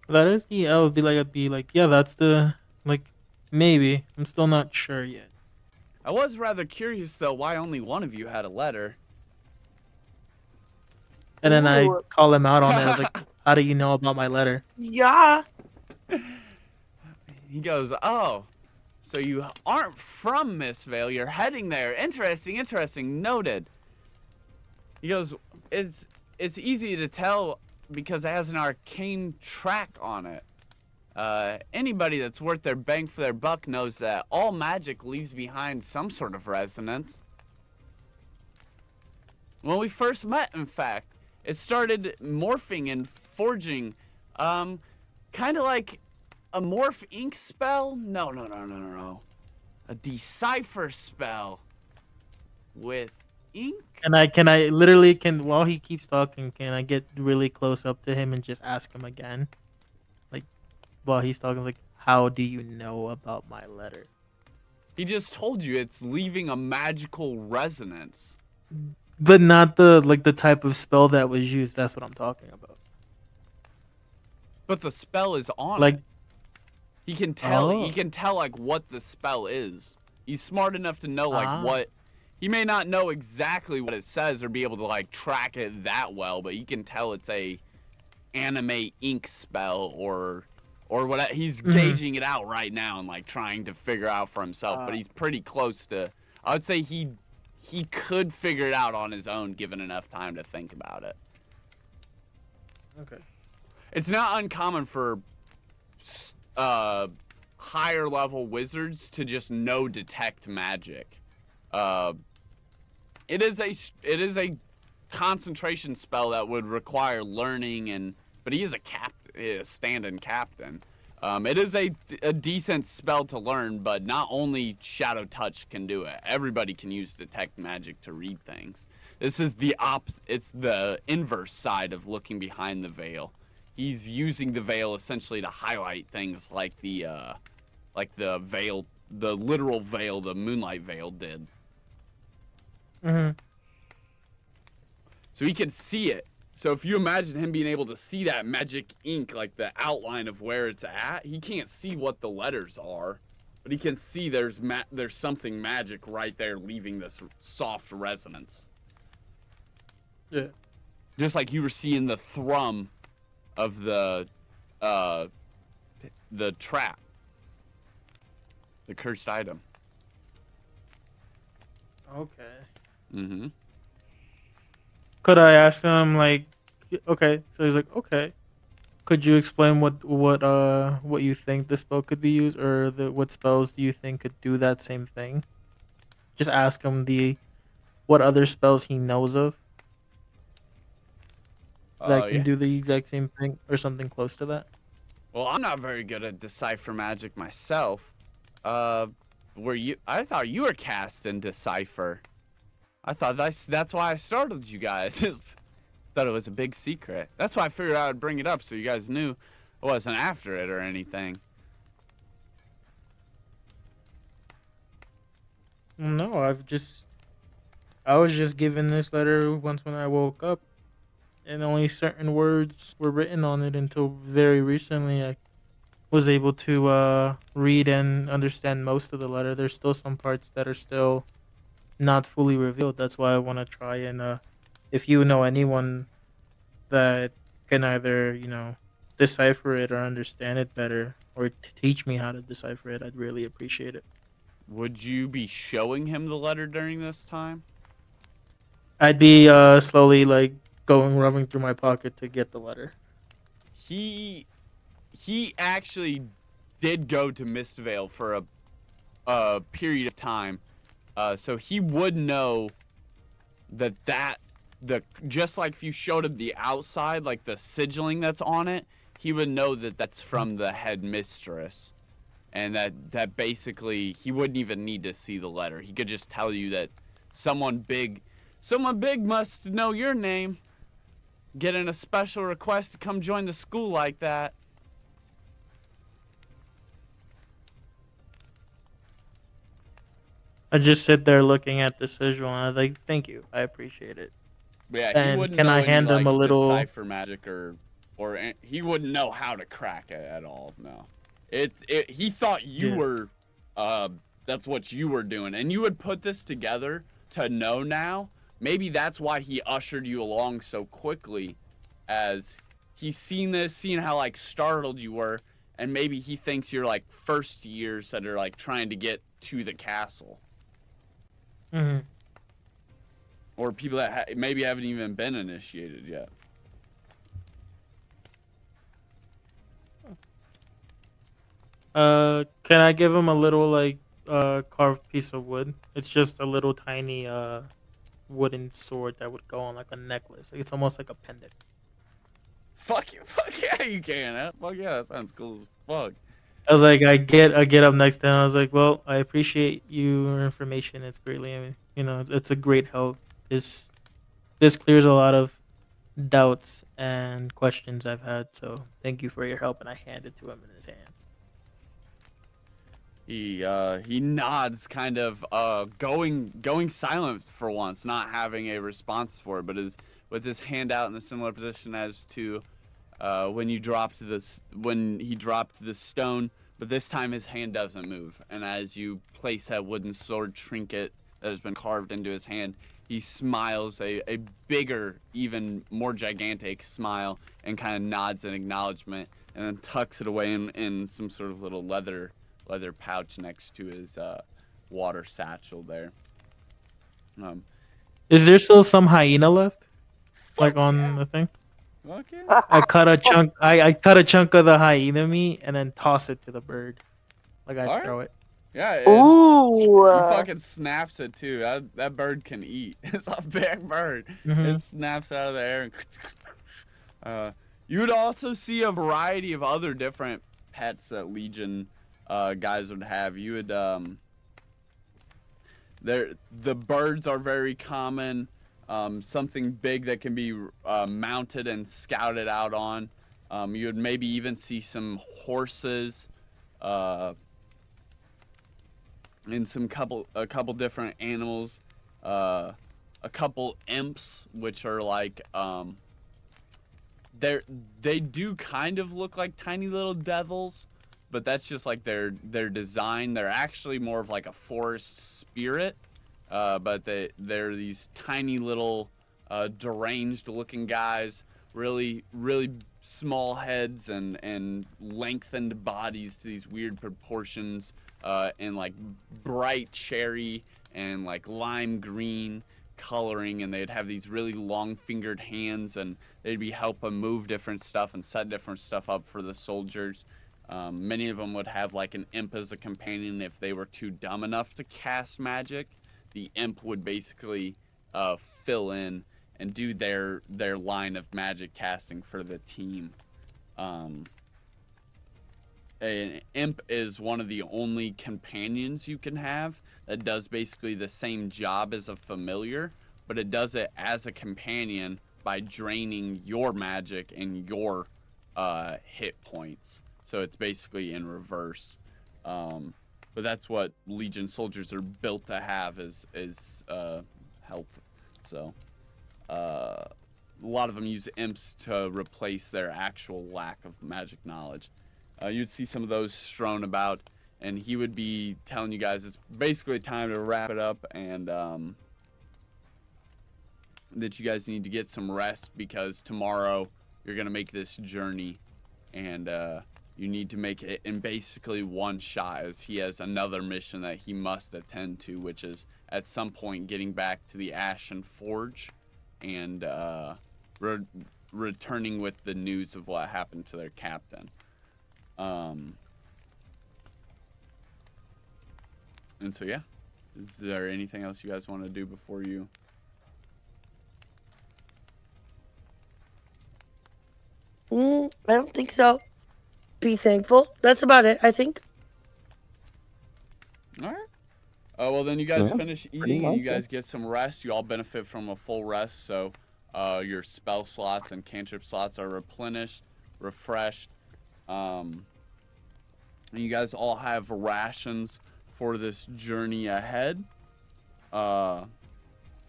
That is the, I'd be like, yeah, that's the, like, maybe. I'm still not sure yet. I was rather curious, though, why only one of you had a letter. And then I call him out on it. I was like, how do you know about my letter? Yeah. He goes, oh, so you aren't from Mistvale. You're heading there. Interesting. Noted. He goes, it's easy to tell because it has an arcane track on it. Anybody that's worth their bang for their buck knows that all magic leaves behind some sort of resonance. When we first met, in fact, it started morphing and forging, kind of like a morph ink spell. No. A decipher spell with ink. Can I literally while he keeps talking, can I get really close up to him and just ask him again? Like, while he's talking, like, how do you know about my letter? He just told you it's leaving a magical resonance. But not the type of spell that was used. That's what I'm talking about. But the spell is on like, it. He can tell. Oh. He can tell like what the spell is. He's smart enough to know like what. He may not know exactly what it says or be able to like track it that well, but he can tell it's a animate ink spell or what. He's gauging it out right now and like trying to figure out for himself. But he's pretty close to. I would say he could figure it out on his own given enough time to think about it. Okay. It's not uncommon for higher level wizards to just know detect magic. It is a concentration spell that would require learning but he is a stand-in captain. It is a decent spell to learn, but not only Shadow Touch can do it. Everybody can use Detect Magic to read things. This is the it's the inverse side of looking behind the veil. He's using the veil essentially to highlight things like the veil, the literal veil, the moonlight veil did. So he can see it. So if you imagine him being able to see that magic ink, like the outline of where it's at, he can't see what the letters are. but he can see there's something magic right there, leaving this soft resonance. Yeah. Just like you were seeing the thrum of the trap, the cursed item. Okay. Mm-hmm. Could I ask him like, okay? So he's like, okay. Could you explain what you think the spell could be used, or what spells do you think could do that same thing? Just ask him what other spells he knows of that can Yeah. do the exact same thing or something close to that. Well, I'm not very good at decipher magic myself. Were you? I thought you were cast in decipher. I thought that's why I startled you guys. Thought it was a big secret. That's why I figured I would bring it up so you guys knew I wasn't after it or anything. No, I was just given this letter once when I woke up, and only certain words were written on it until very recently. I was able to read and understand most of the letter. There's still some parts that are still not fully revealed. That's why I want to try and if you know anyone that can either decipher it or understand it better, or teach me how to decipher it, I'd really appreciate it. Would you be showing him the letter during this time? I'd be slowly like rubbing through my pocket to get the letter. He actually did go to Mistvale for a period of time, so he would know that just like if you showed him the outside, like the sigilling that's on it, he would know that that's from the headmistress, and that basically he wouldn't even need to see the letter. He could just tell you that someone big must know your name, getting a special request to come join the school like that. I just sit there looking at the sigil and I'm like, thank you, I appreciate it. Yeah, he And wouldn't can know I any hand him like a little? decipher magic or he wouldn't know how to crack it at all. No, he thought you Yeah. were that's what you were doing, and you would put this together to know now. Maybe that's why he ushered you along so quickly, as he's seen how like startled you were, and maybe he thinks you're like first years that are like trying to get to the castle. Mm-hmm. Or people that maybe haven't even been initiated yet. Can I give him a little like carved piece of wood? It's just a little tiny wooden sword that would go on like a necklace. Like it's almost like a pendant. Fuck you, fuck yeah, you can. Fuck yeah, that sounds cool as fuck. I was like, I get up next to him. I was like, well, I appreciate your information. It's greatly, I mean, it's a great help. This clears a lot of doubts and questions I've had. So thank you for your help. And I hand it to him in his hand. He nods, kind of going silent for once, not having a response for it, but is with his hand out in a similar position as to when he dropped the stone, but this time his hand doesn't move. And as you place that wooden sword trinket that has been carved into his hand, he smiles a bigger, even more gigantic smile, and kind of nods in acknowledgement, and then tucks it away in some sort of little leather pouch next to his water satchel there. Is there still some hyena left? Like Fuck on yeah. the thing? Fuck yeah. I cut a chunk. I cut a chunk of the hyena meat and then toss it to the bird. Like I Alright. throw it. Yeah. Ooh. He fucking snaps it too. That bird can eat. It's a big bird. Mhm. It snaps out of the air. And you would also see a variety of other different pets that Legion guys would have. You would the birds are very common. Something big that can be mounted and scouted out on. You would maybe even see some horses, and a couple different animals, a couple imps, which are like they do kind of look like tiny little devils, but that's just like their design. They're actually more of like a forest spirit, but they're these tiny little deranged looking guys, really small heads and lengthened bodies to these weird proportions, and like bright cherry and like lime green coloring, and they'd have these really long fingered hands, and they'd be helping move different stuff and set different stuff up for the soldiers. Many of them would have like an imp as a companion if they were too dumb enough to cast magic. The imp would basically fill in and do their line of magic casting for the team. An imp is one of the only companions you can have that does basically the same job as a familiar, but it does it as a companion by draining your magic and your hit points. So it's basically in reverse. But that's what Legion soldiers are built to have is health. So a lot of them use imps to replace their actual lack of magic knowledge. You'd see some of those strewn about, and he would be telling you guys it's basically time to wrap it up, and that you guys need to get some rest because tomorrow you're going to make this journey, and you need to make it in basically one shot, as he has another mission that he must attend to, which is at some point getting back to the Ashen Forge and returning with the news of what happened to their captain. And so, yeah. Is there anything else you guys want to do before you? I don't think so. Be thankful. That's about it, I think. All right. Well, then you guys Yeah, finish pretty eating and you much, yeah. guys get some rest. You all benefit from a full rest, so your spell slots and cantrip slots are replenished, refreshed. And you guys all have rations for this journey ahead. And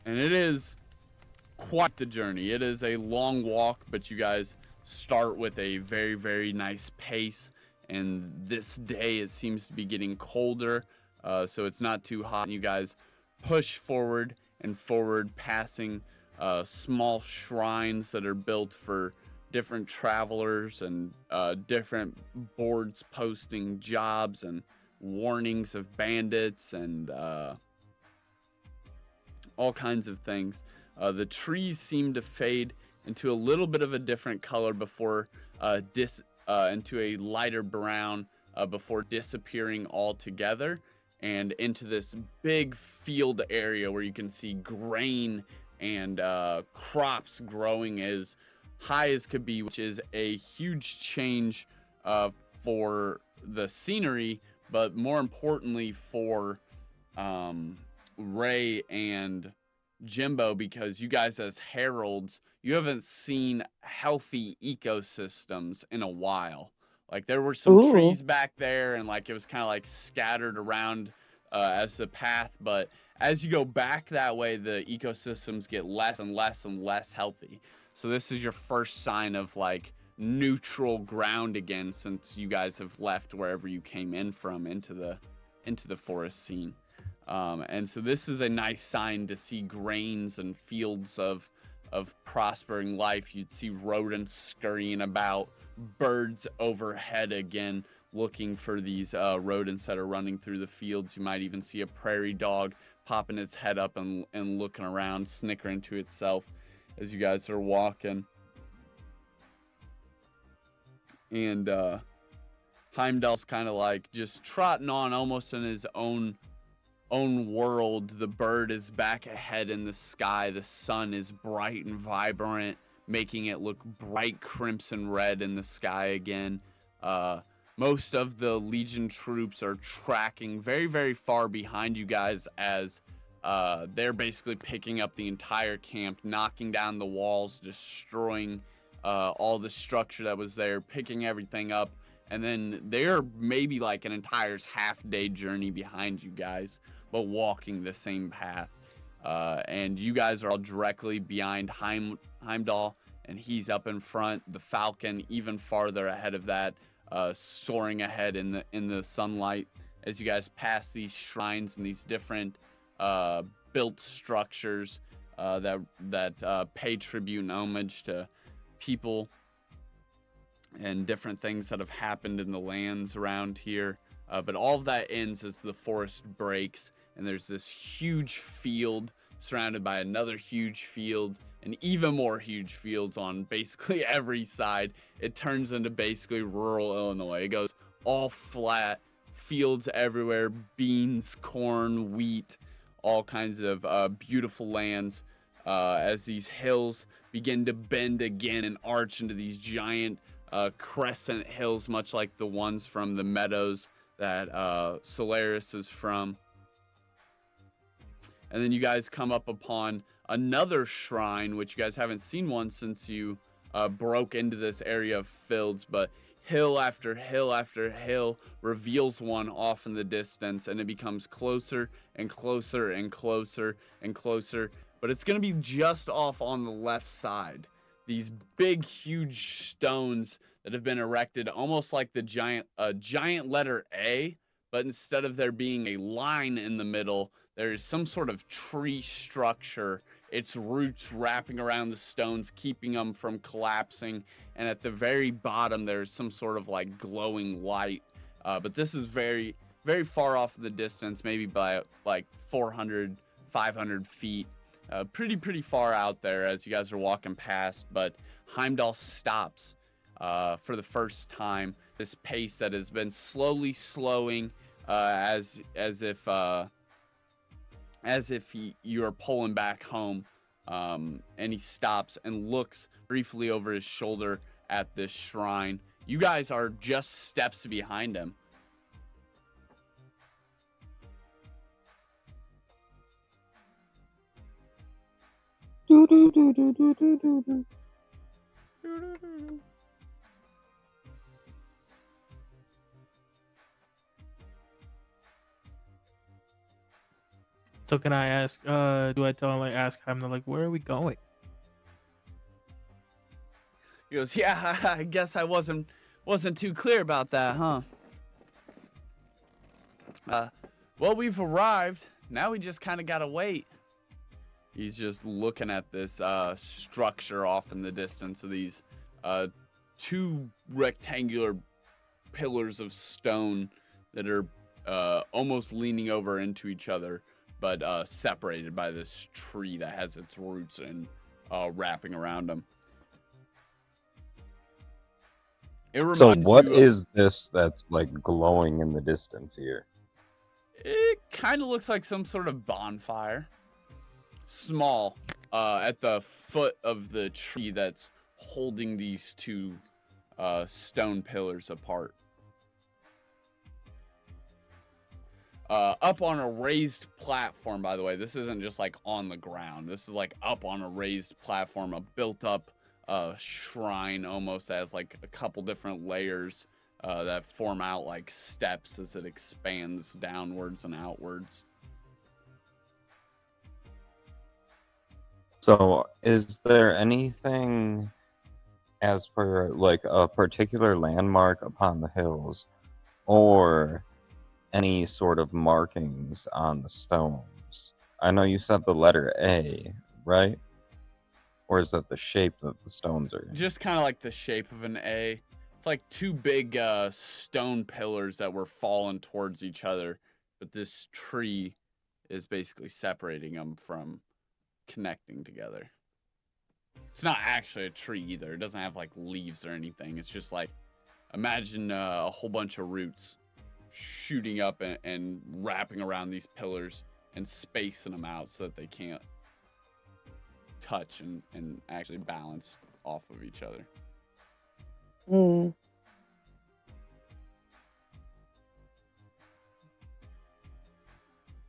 it is quite the journey. It is a long walk, but you guys start with a very, very nice pace. And this day it seems to be getting colder, so it's not too hot. And you guys push forward and forward, passing small shrines that are built for different travelers and different boards posting jobs and warnings of bandits and all kinds of things. The trees seem to fade into a little bit of a different color before into a lighter brown before disappearing altogether, and into this big field area where you can see grain and crops growing as high as could be, which is a huge change for the scenery, but more importantly for Ray and Jimbo, because you guys as heralds, you haven't seen healthy ecosystems in a while. Like there were some trees back there, and like it was kind of like scattered around as the path, but as you go back that way, the ecosystems get less and less and less healthy. So this is your first sign of like neutral ground again, since you guys have left wherever you came in from into the forest scene. And so this is a nice sign to see grains and fields of prospering life. You'd see rodents scurrying about, birds overhead again, looking for these rodents that are running through the fields. You might even see a prairie dog popping its head up and looking around, snickering to itself as you guys are walking. And Heimdall's kind of like just trotting on almost in his own world. The bird is back ahead in the sky. The sun is bright and vibrant, making it look bright crimson red in the sky again. Most of the Legion troops are tracking very, very far behind you guys as they're basically picking up the entire camp, knocking down the walls, destroying all the structure that was there, picking everything up. And then they're maybe like an entire half-day journey behind you guys, but walking the same path. And you guys are all directly behind Heimdall, and he's up in front. The Falcon even farther ahead of that. soaring ahead in the sunlight as you guys pass these shrines and these different built structures that pay tribute and homage to people and different things that have happened in the lands around here. But all of that ends as the forest breaks, and there's this huge field surrounded by another huge field and even more huge fields on basically every side. It turns into basically rural Illinois. It goes all flat, fields everywhere, beans, corn, wheat, all kinds of beautiful lands as these hills begin to bend again and arch into these giant crescent hills, much like the ones from the meadows that Solaris is from. And then you guys come up upon another shrine, which you guys haven't seen one since you broke into this area of fields, but hill after hill after hill reveals one off in the distance, and it becomes closer and closer and closer and closer. But it's going to be just off on the left side. These big, huge stones that have been erected almost like the giant letter A, but instead of there being a line in the middle, there's some sort of tree structure, its roots wrapping around the stones, keeping them from collapsing. And at the very bottom, there's some sort of like glowing light. But this is very, very far off in the distance, maybe by like 400, 500 feet. Pretty far out there as you guys are walking past. But Heimdall stops for the first time. This pace that has been slowly slowing as if you are pulling back home, and he stops and looks briefly over his shoulder at this shrine. You guys are just steps behind him. So can I ask? Do I tell him ask him like, where are we going? He goes, yeah, I guess I wasn't too clear about that, huh? Well, we've arrived. Now we just kind of gotta wait. He's just looking at this structure off in the distance of these two rectangular pillars of stone that are almost leaning over into each other, but separated by this tree that has its roots and wrapping around them. So what is this that's like glowing in the distance here? It kind of looks like some sort of bonfire. Small, at the foot of the tree that's holding these two stone pillars apart. Up on a raised platform, by the way. This isn't just like on the ground. This is like up on a raised platform, a built up shrine, almost as like a couple different layers that form out like steps as it expands downwards and outwards. So is there anything as per like a particular landmark upon the hills, or any sort of markings on the stones? I know you said the letter A, right? Or is that the shape that the stones are in? Just kind of like the shape of an A. It's like two big stone pillars that were falling towards each other, but this tree is basically separating them from connecting together. It's not actually a tree either. It doesn't have like leaves or anything. It's just like, imagine a whole bunch of roots shooting up and wrapping around these pillars and spacing them out so that they can't touch and actually balance off of each other.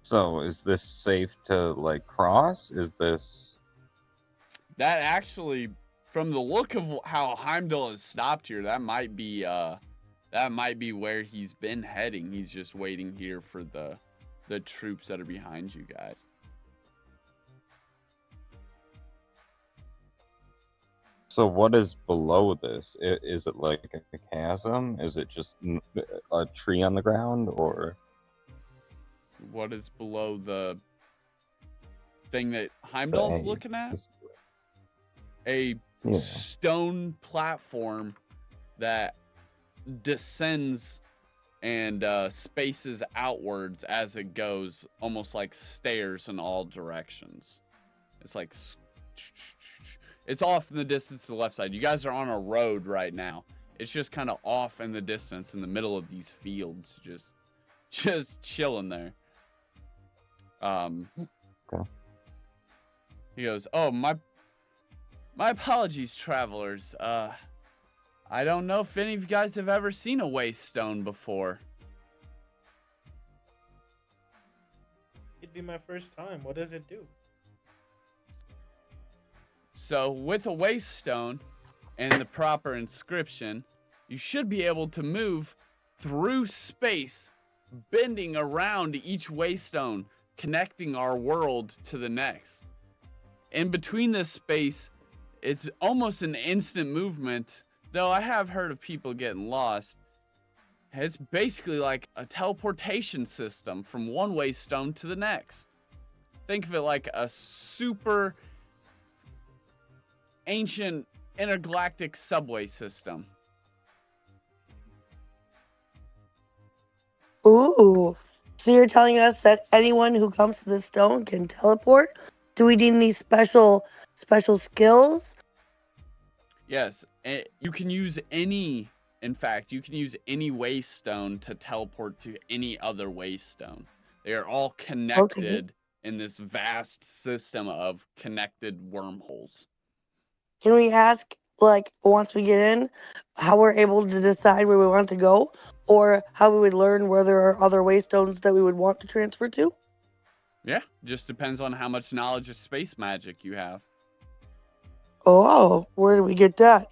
So is this safe to like cross? Is this... That actually, from the look of how Heimdall has stopped here, that might be where he's been heading. He's just waiting here for the troops that are behind you guys. So what is below this? Is it like a chasm? Is it just a tree on the ground, or What is below the thing that the Heimdall's A? looking at? Basically. A Yeah. stone platform that descends and spaces outwards as it goes, almost like stairs in all directions. It's like it's off in the distance to the left side. You guys are on a road right now. It's just kind of off in the distance in the middle of these fields, just chilling there. Okay. He goes, "Oh, my apologies, travelers. I don't know if any of you guys have ever seen a waste stone before." It'd be my first time. What does it do? So with a waste stone and the proper inscription, you should be able to move through space, bending around each waste stone, connecting our world to the next. In between this space, it's almost an instant movement, though I have heard of people getting lost. It's basically like a teleportation system from one waste stone to the next. Think of it like a super ancient intergalactic subway system. Ooh. So you're telling us that anyone who comes to the stone can teleport? Do we need any special skills? Yes, you can use any, in fact, you can use any waste stone to teleport to any other waste stone. They are all Okay. connected in this vast system of connected wormholes. Can we ask, like, once we get in, how we're able to decide where we want to go? Or how we would learn where there are other waystones that we would want to transfer to? Yeah, just depends on how much knowledge of space magic you have. Oh, where do we get that?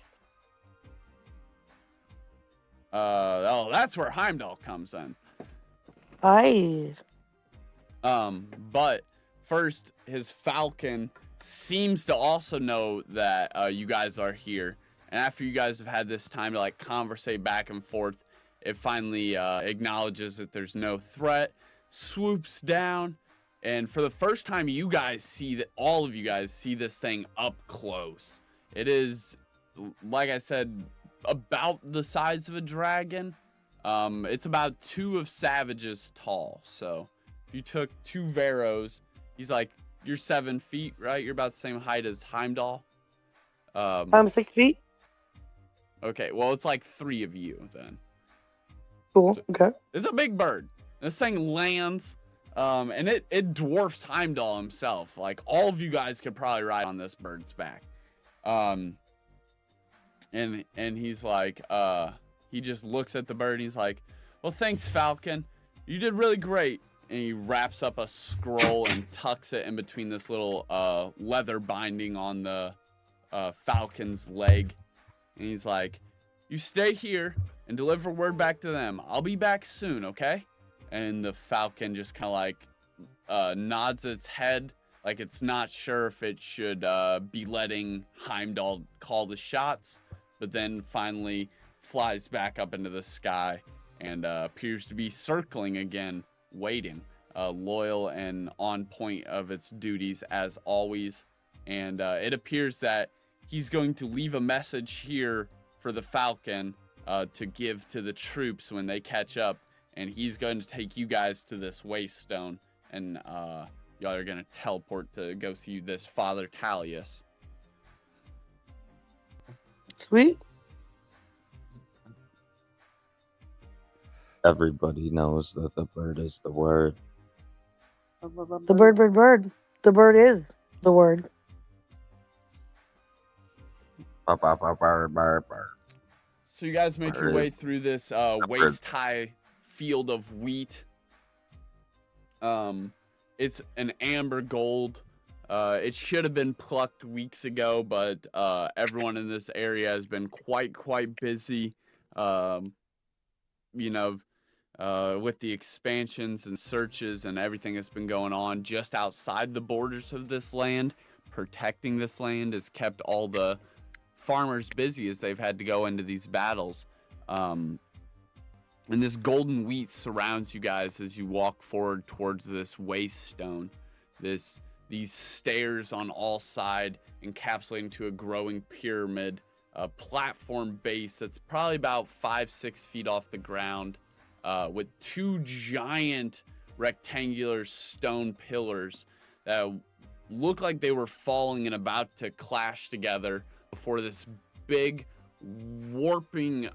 That's where Heimdall comes in. Aye. But first, his falcon seems to also know that you guys are here. And after you guys have had this time to like conversate back and forth, it finally acknowledges that there's no threat, swoops down, and for the first time, you guys see that all of you guys see this thing up close. It is, like I said, about the size of a dragon. It's about 2 of Savage's tall. So if you took 2 Veros, he's like, you're 7 feet, right? You're about the same height as Heimdall. I'm 6 feet. Okay, well, it's like 3 of you then. Cool. Okay. It's a big bird. This thing lands, and it dwarfs Heimdall himself. Like, all of you guys could probably ride on this bird's back. And he's like, he just looks at the bird and he's like, well, thanks, Falcon. You did really great. And he wraps up a scroll and tucks it in between this little leather binding on the Falcon's leg. And he's like, you stay here and deliver word back to them. I'll be back soon, okay? And the Falcon just kind of like nods its head, like it's not sure if it should be letting Heimdall call the shots, but then finally flies back up into the sky and appears to be circling again, waiting, loyal and on point of its duties as always. And it appears that he's going to leave a message here for the Falcon to give to the troops when they catch up, and he's going to take you guys to this waste stone, and y'all are going to teleport to go see this Father Talius. Sweet. Everybody knows that the bird is the word. The bird. The bird is the word. So you guys make your way through this waist-high field of wheat. It's an amber gold. It should have been plucked weeks ago, but everyone in this area has been quite busy. With the expansions and searches and everything that's been going on just outside the borders of this land, protecting this land has kept all the farmers busy as they've had to go into these battles. And this golden wheat surrounds you guys as you walk forward towards this waste stone. These stairs on all sides encapsulating to a growing pyramid, a platform base that's probably about 5-6 feet off the ground, with two giant rectangular stone pillars that look like they were falling and about to clash together before this big warping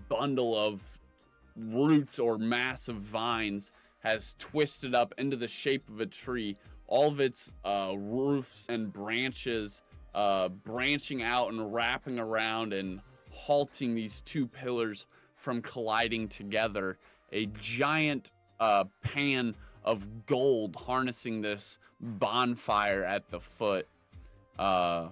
bundle of roots or massive vines has twisted up into the shape of a tree. All of its roofs and branches branching out and wrapping around and halting these two pillars from colliding together. A giant pan of gold harnessing this bonfire at the foot. And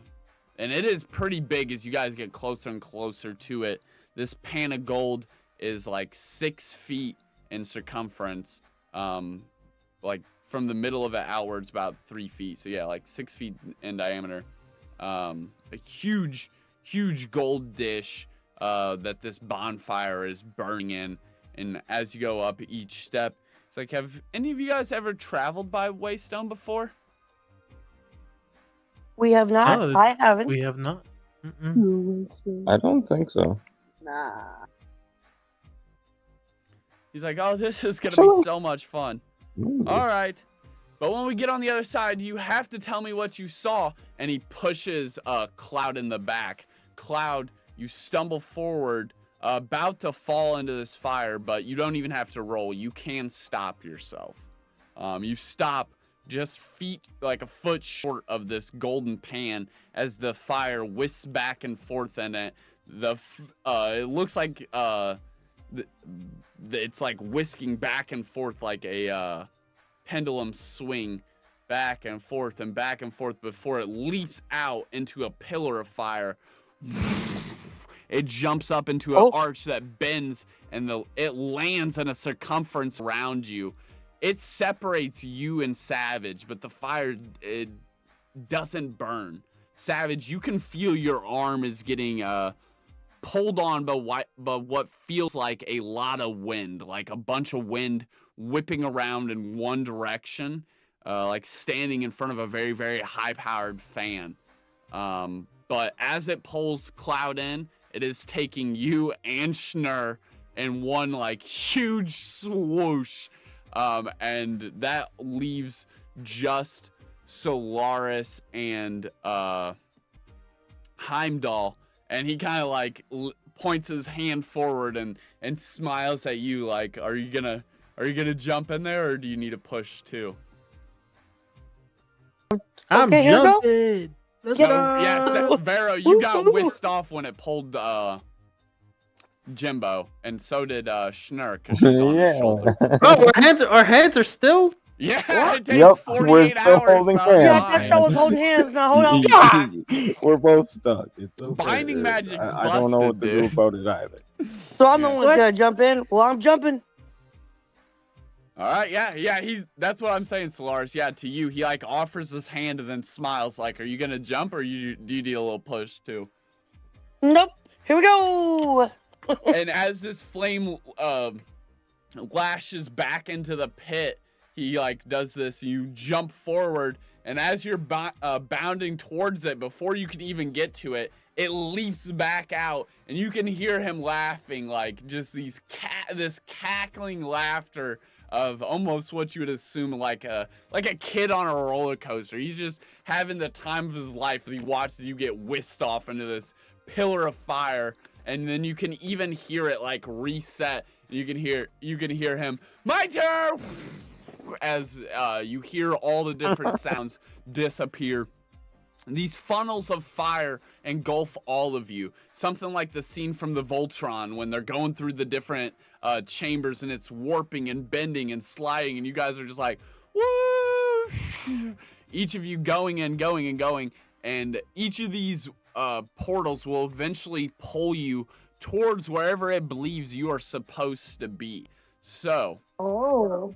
it is pretty big as you guys get closer and closer to it. This pan of gold is like 6 feet in circumference. Like from the middle of it outwards about 3 feet. So yeah, like 6 feet in diameter. A huge gold dish that this bonfire is burning in. And as you go up each step, it's like, have any of you guys ever traveled by Waystone before? We have not. Oh, I haven't. We have not. Mm-mm. I don't think so. Nah. He's like, oh, this is going to be so much fun. All right. But when we get on the other side, you have to tell me what you saw. And he pushes Cloud in the back. Cloud, you stumble forward, about to fall into this fire, but you don't even have to roll. You can stop yourself. You stop just like a foot short of this golden pan as the fire whisks back and forth in it. It looks like it's like whisking back and forth like a pendulum swing, back and forth before it leaps out into a pillar of fire. It jumps up into an arch that bends, and it lands in a circumference around you. It separates you and Savage, but the fire, it doesn't burn. Savage, you can feel your arm is getting pulled on by what feels like a lot of wind, like a bunch of wind whipping around in one direction, like standing in front of a very, very high-powered fan. But as it pulls Cloud in, it is taking you and Schnurr in one like huge swoosh. And that leaves just Solaris and Heimdall, and he kind of like points his hand forward and smiles at you like, are you gonna jump in there, or do you need a push too? I'm Okay, here we go. jumping. Let's Get- go. Yeah, Vero, you got whisked off when it pulled Jimbo, and so did Schnurr, because she's on his shoulder. Oh, our hands are still. Yeah, What? it takes Yep, 48 we're still hours. holding so hands. Yeah, it's that's fine. how I was holding hands. Now hold on. We're both stuck. It's okay. Binding magic's I don't know what to busted, do dude. about it either. So I'm the Yeah. one that's gonna jump in. Well, I'm jumping. All right, yeah, that's what I'm saying, Solaris. Yeah, to you, he like offers his hand and then smiles like, are you gonna jump, or do you need a little push too? Nope. Here we go. And as this flame lashes back into the pit, he like does this. You jump forward, and as you're bounding towards it, before you can even get to it, it leaps back out, and you can hear him laughing, like just this cackling laughter of almost what you would assume like a kid on a roller coaster. He's just having the time of his life as he watches you get whisked off into this pillar of fire. And then you can even hear it like reset. You can hear him, my turn, as you hear all the different sounds disappear. These funnels of fire engulf all of you. Something like the scene from the Voltron when they're going through the different chambers, and it's warping and bending and sliding, and you guys are just like, woo! Each of you going and going and going, and each of these portals will eventually pull you towards wherever it believes you are supposed to be. So, Oh.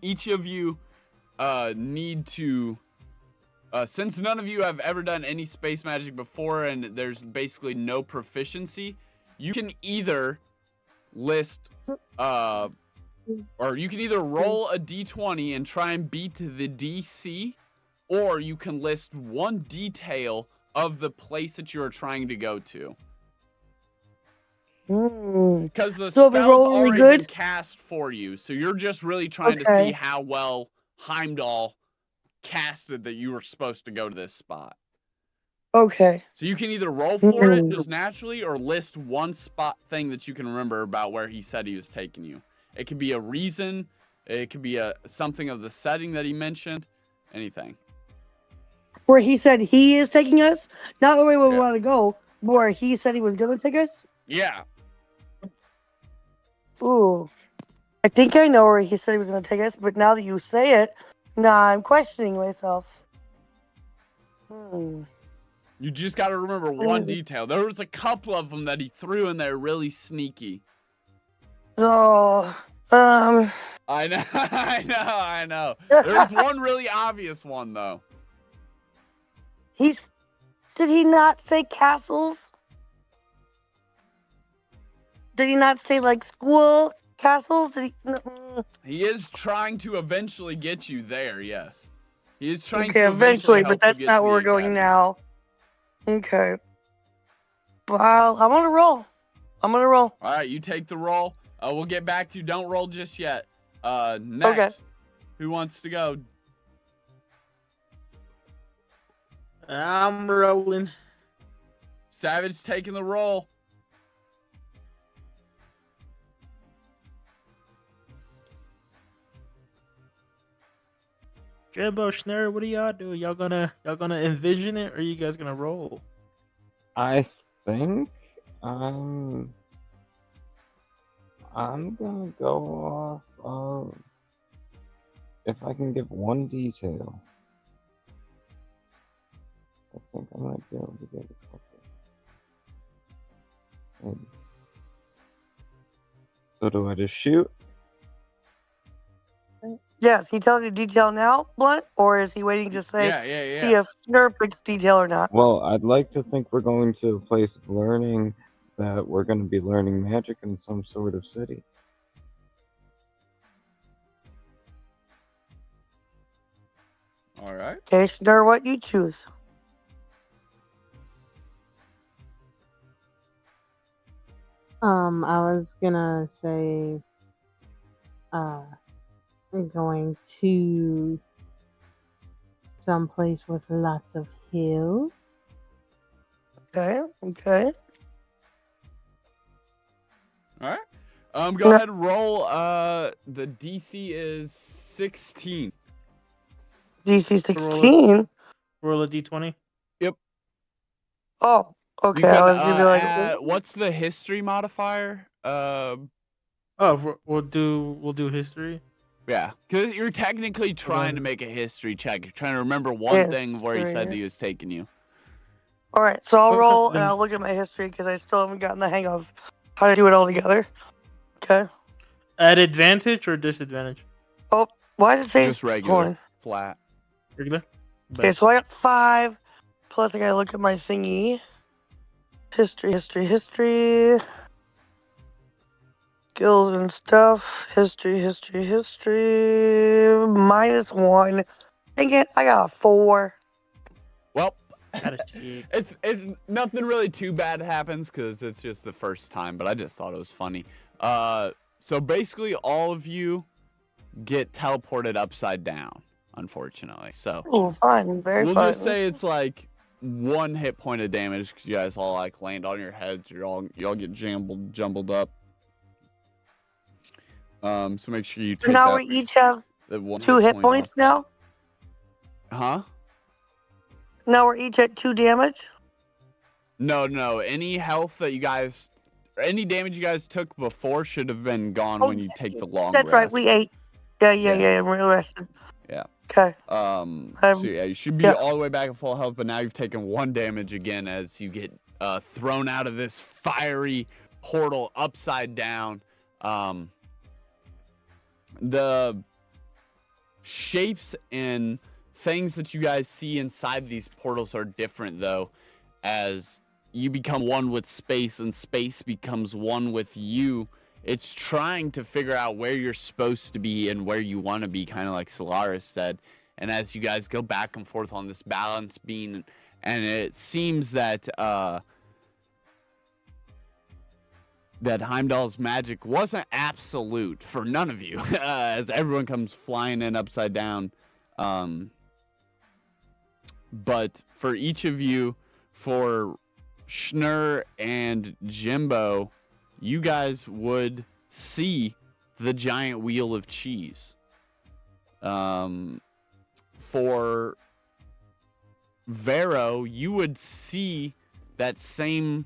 each of you need to since none of you have ever done any space magic before and there's basically no proficiency, you can either list, or you can either roll a d20 and try and beat the DC, or you can list one detail of the place that you are trying to go to. Because the So if we spell's roll really already good? been cast for you, so you're just really trying to see Okay. how well Heimdall casted that you were supposed to go to this spot. Okay. So you can either roll for it just naturally or list one spot thing that you can remember about where he said he was taking you. It could be a reason, it could be something of the setting that he mentioned, anything. Where he said he is taking us? Not where we Yeah. want to go, but where he said he was going to take us? Yeah. Ooh. I think I know where he said he was going to take us, but now that you say it, now I'm questioning myself. You just got to remember one detail. There was a couple of them that he threw in there really sneaky. Oh, I know, I know. There's one really obvious one though. Did he not say castles? Did he not say like school castles? Did he? He is trying to eventually get you there. Yes, he is trying Okay, to eventually, help but that's you get not to where the we're going academy. now. Okay. Well, I'm gonna roll. All right, you take the roll. We'll get back to you. Don't roll just yet. Next, Okay. who wants to go? I'm rolling. Savage taking the roll. Jimbo, Schnurr, what are y'all doing? Y'all gonna envision it, or are you guys gonna roll? I think I'm gonna go off of if I can give one detail. I think I might be able to get a couple. Maybe. So do I just shoot? Yes, he telling you detail now, Blunt, or is he waiting to say see if Nerf picks detail or not? Well, I'd like to think we're going to a place of learning, that we're going to be learning magic in some sort of city. All right. Okay, Schnurr, what you choose? I was gonna say, going to someplace with lots of hills. Okay, okay. All right. Go ahead and roll. The DC is 16. DC 16? Roll a d20. Yep. Oh, You okay. can I was gonna be like, add, what's the history modifier? We'll do history. Yeah, because you're technically trying to make a history check. You're trying to remember one thing where he said he was taking you. all right, so I'll Okay, roll and then- I'll look at my history because I still haven't gotten the hang of how to do it all together. Okay. At advantage or disadvantage? Oh, why does it say Just regular, one? flat. Regular. Okay, so I got 5. Plus, I gotta look at my thingy. History. Skills and stuff. History. -1. Dang it, I got a 4. Well, Got a cheat. it's nothing really too bad happens because it's just the first time. But I just thought it was funny. So basically, all of you get teleported upside down, unfortunately. So Fun. Very we'll fun. just say it's like 1 hit point of damage because you guys all like land on your heads. Y'all get jumbled up. So make sure you take now that. we each have that 1 2 hit points off. now? Huh? Now we're each at 2 damage? No. Any health that you guys, any damage you guys took before should have been gone when you take the long That's rest. right, we ate. Yeah, we're rested. Yeah. Okay. So yeah, you should be all the way back at full health, but now you've taken 1 damage again as you get thrown out of this fiery portal upside down. The shapes and things that you guys see inside these portals are different, though, as you become one with space and space becomes one with you. It's trying to figure out where you're supposed to be and where you want to be, kind of like Solaris said. And as you guys go back and forth on this balance beam, and it seems that that Heimdall's magic wasn't absolute for none of you, as everyone comes flying in upside down. But for each of you, for Schnur and Jimbo, you guys would see the giant wheel of cheese. For Vero, you would see that same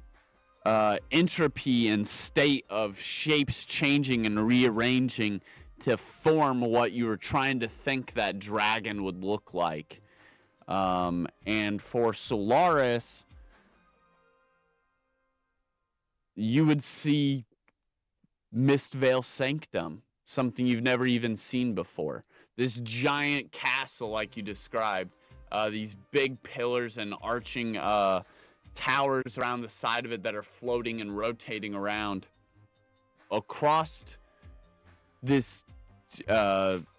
entropy and state of shapes changing and rearranging to form what you were trying to think that dragon would look like. And for Solaris, you would see Mistvale Sanctum, something you've never even seen before. This giant castle, like you described, these big pillars and arching towers around the side of it that are floating and rotating around across this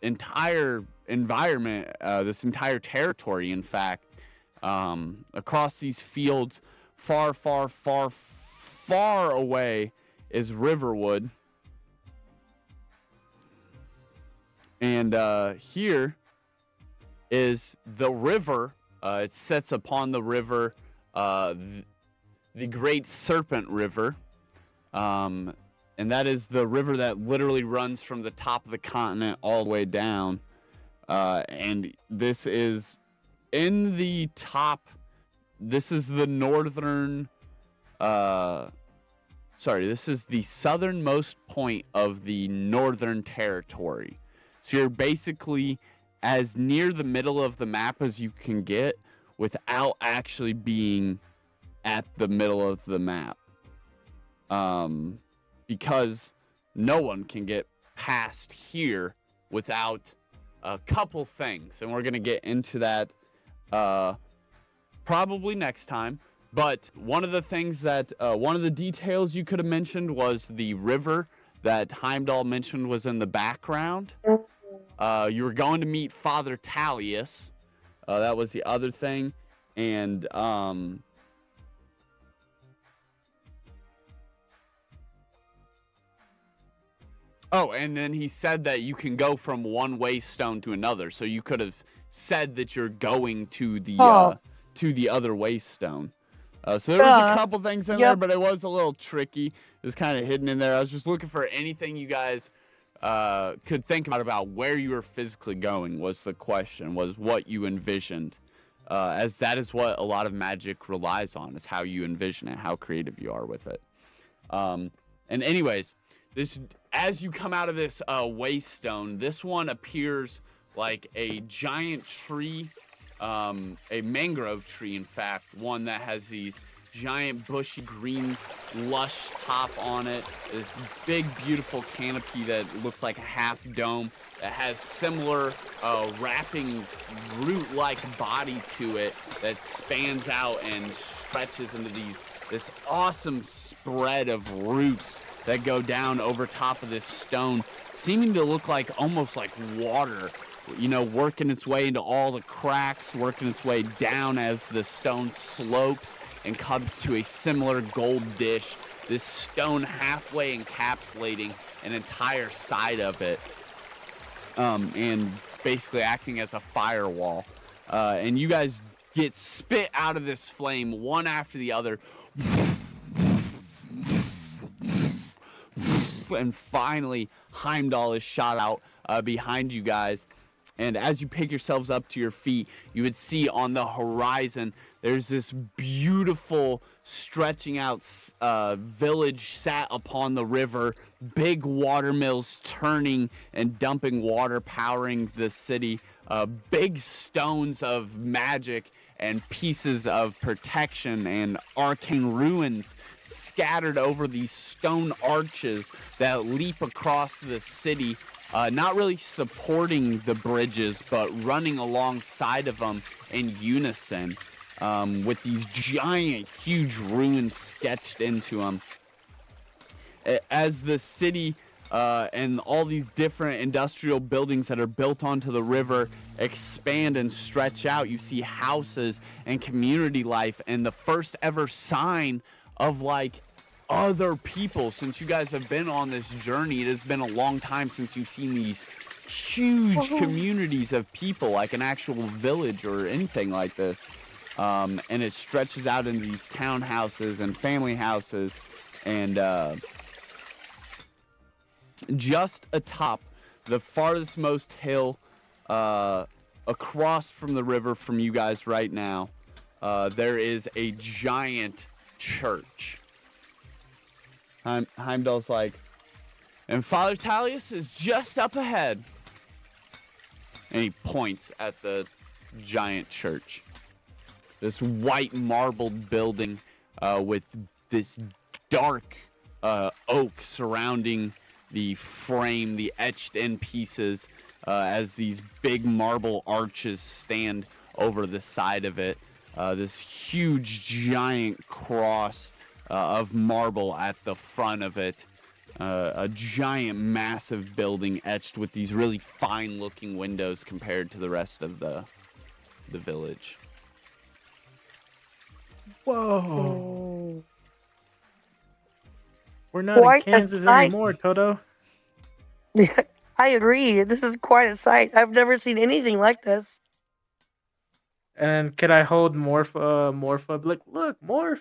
entire environment, this entire territory, in fact, across these fields, far, far, far, far away is Riverwood. And here is the river. It sits upon the river, the Great Serpent River. And that is the river that literally runs from the top of the continent all the way down. And this is in the top. This is the northern. This is the southernmost point of the Northern Territory. So you're basically as near the middle of the map as you can get without actually being at the middle of the map. Because no one can get past here without a couple things. And we're going to get into that probably next time. But one of the things that, one of the details you could have mentioned was the river that Heimdall mentioned was in the background. You were going to meet Father Tallius. That was the other thing. And, oh, and then he said that you can go from one waystone to another. So you could have said that you're going to the other waystone. So there was a couple things in there, but it was a little tricky. It was kind of hidden in there. I was just looking for anything you guys could think about where you were physically going was the question, was what you envisioned. As that is what a lot of magic relies on, is how you envision it, how creative you are with it. And anyways, this, as you come out of this waystone, this one appears like a giant tree, a mangrove tree, in fact, one that has these giant bushy green lush top on it, this big beautiful canopy that looks like a half dome that has similar wrapping root-like body to it that spans out and stretches into this awesome spread of roots that go down over top of this stone, seeming to look like almost like water, you know, working its way into all the cracks, working its way down as the stone slopes and comes to a similar gold dish, this stone halfway encapsulating an entire side of it, and basically acting as a firewall. And you guys get spit out of this flame one after the other. And finally, Heimdall is shot out behind you guys. And as you pick yourselves up to your feet, you would see on the horizon, there's this beautiful stretching out village sat upon the river, big water mills turning and dumping water, powering the city, big stones of magic and pieces of protection and arcane ruins scattered over these stone arches that leap across the city, not really supporting the bridges, but running alongside of them in unison, with these giant, huge ruins sketched into them. As the city and all these different industrial buildings that are built onto the river expand and stretch out, you see houses and community life, and the first ever sign of like other people. Since you guys have been on this journey, it has been a long time since you've seen these huge communities of people, like an actual village or anything like this. And it stretches out into these townhouses and family houses, and just atop the farthest most hill, across from the river from you guys right now, there is a giant church. Heimdall's like, and Father Talius is just up ahead. And he points at the giant church. This white marbled building with this dark oak surrounding the frame, the etched in pieces, as these big marble arches stand over the side of it. This huge giant cross of marble at the front of it. A giant massive building etched with these really fine looking windows compared to the rest of the village. Whoa. We're not Quite in a Kansas sight. anymore, Toto. I agree. This is quite a sight. I've never seen anything like this. And could I hold Morph? Morph, like, look, Morph.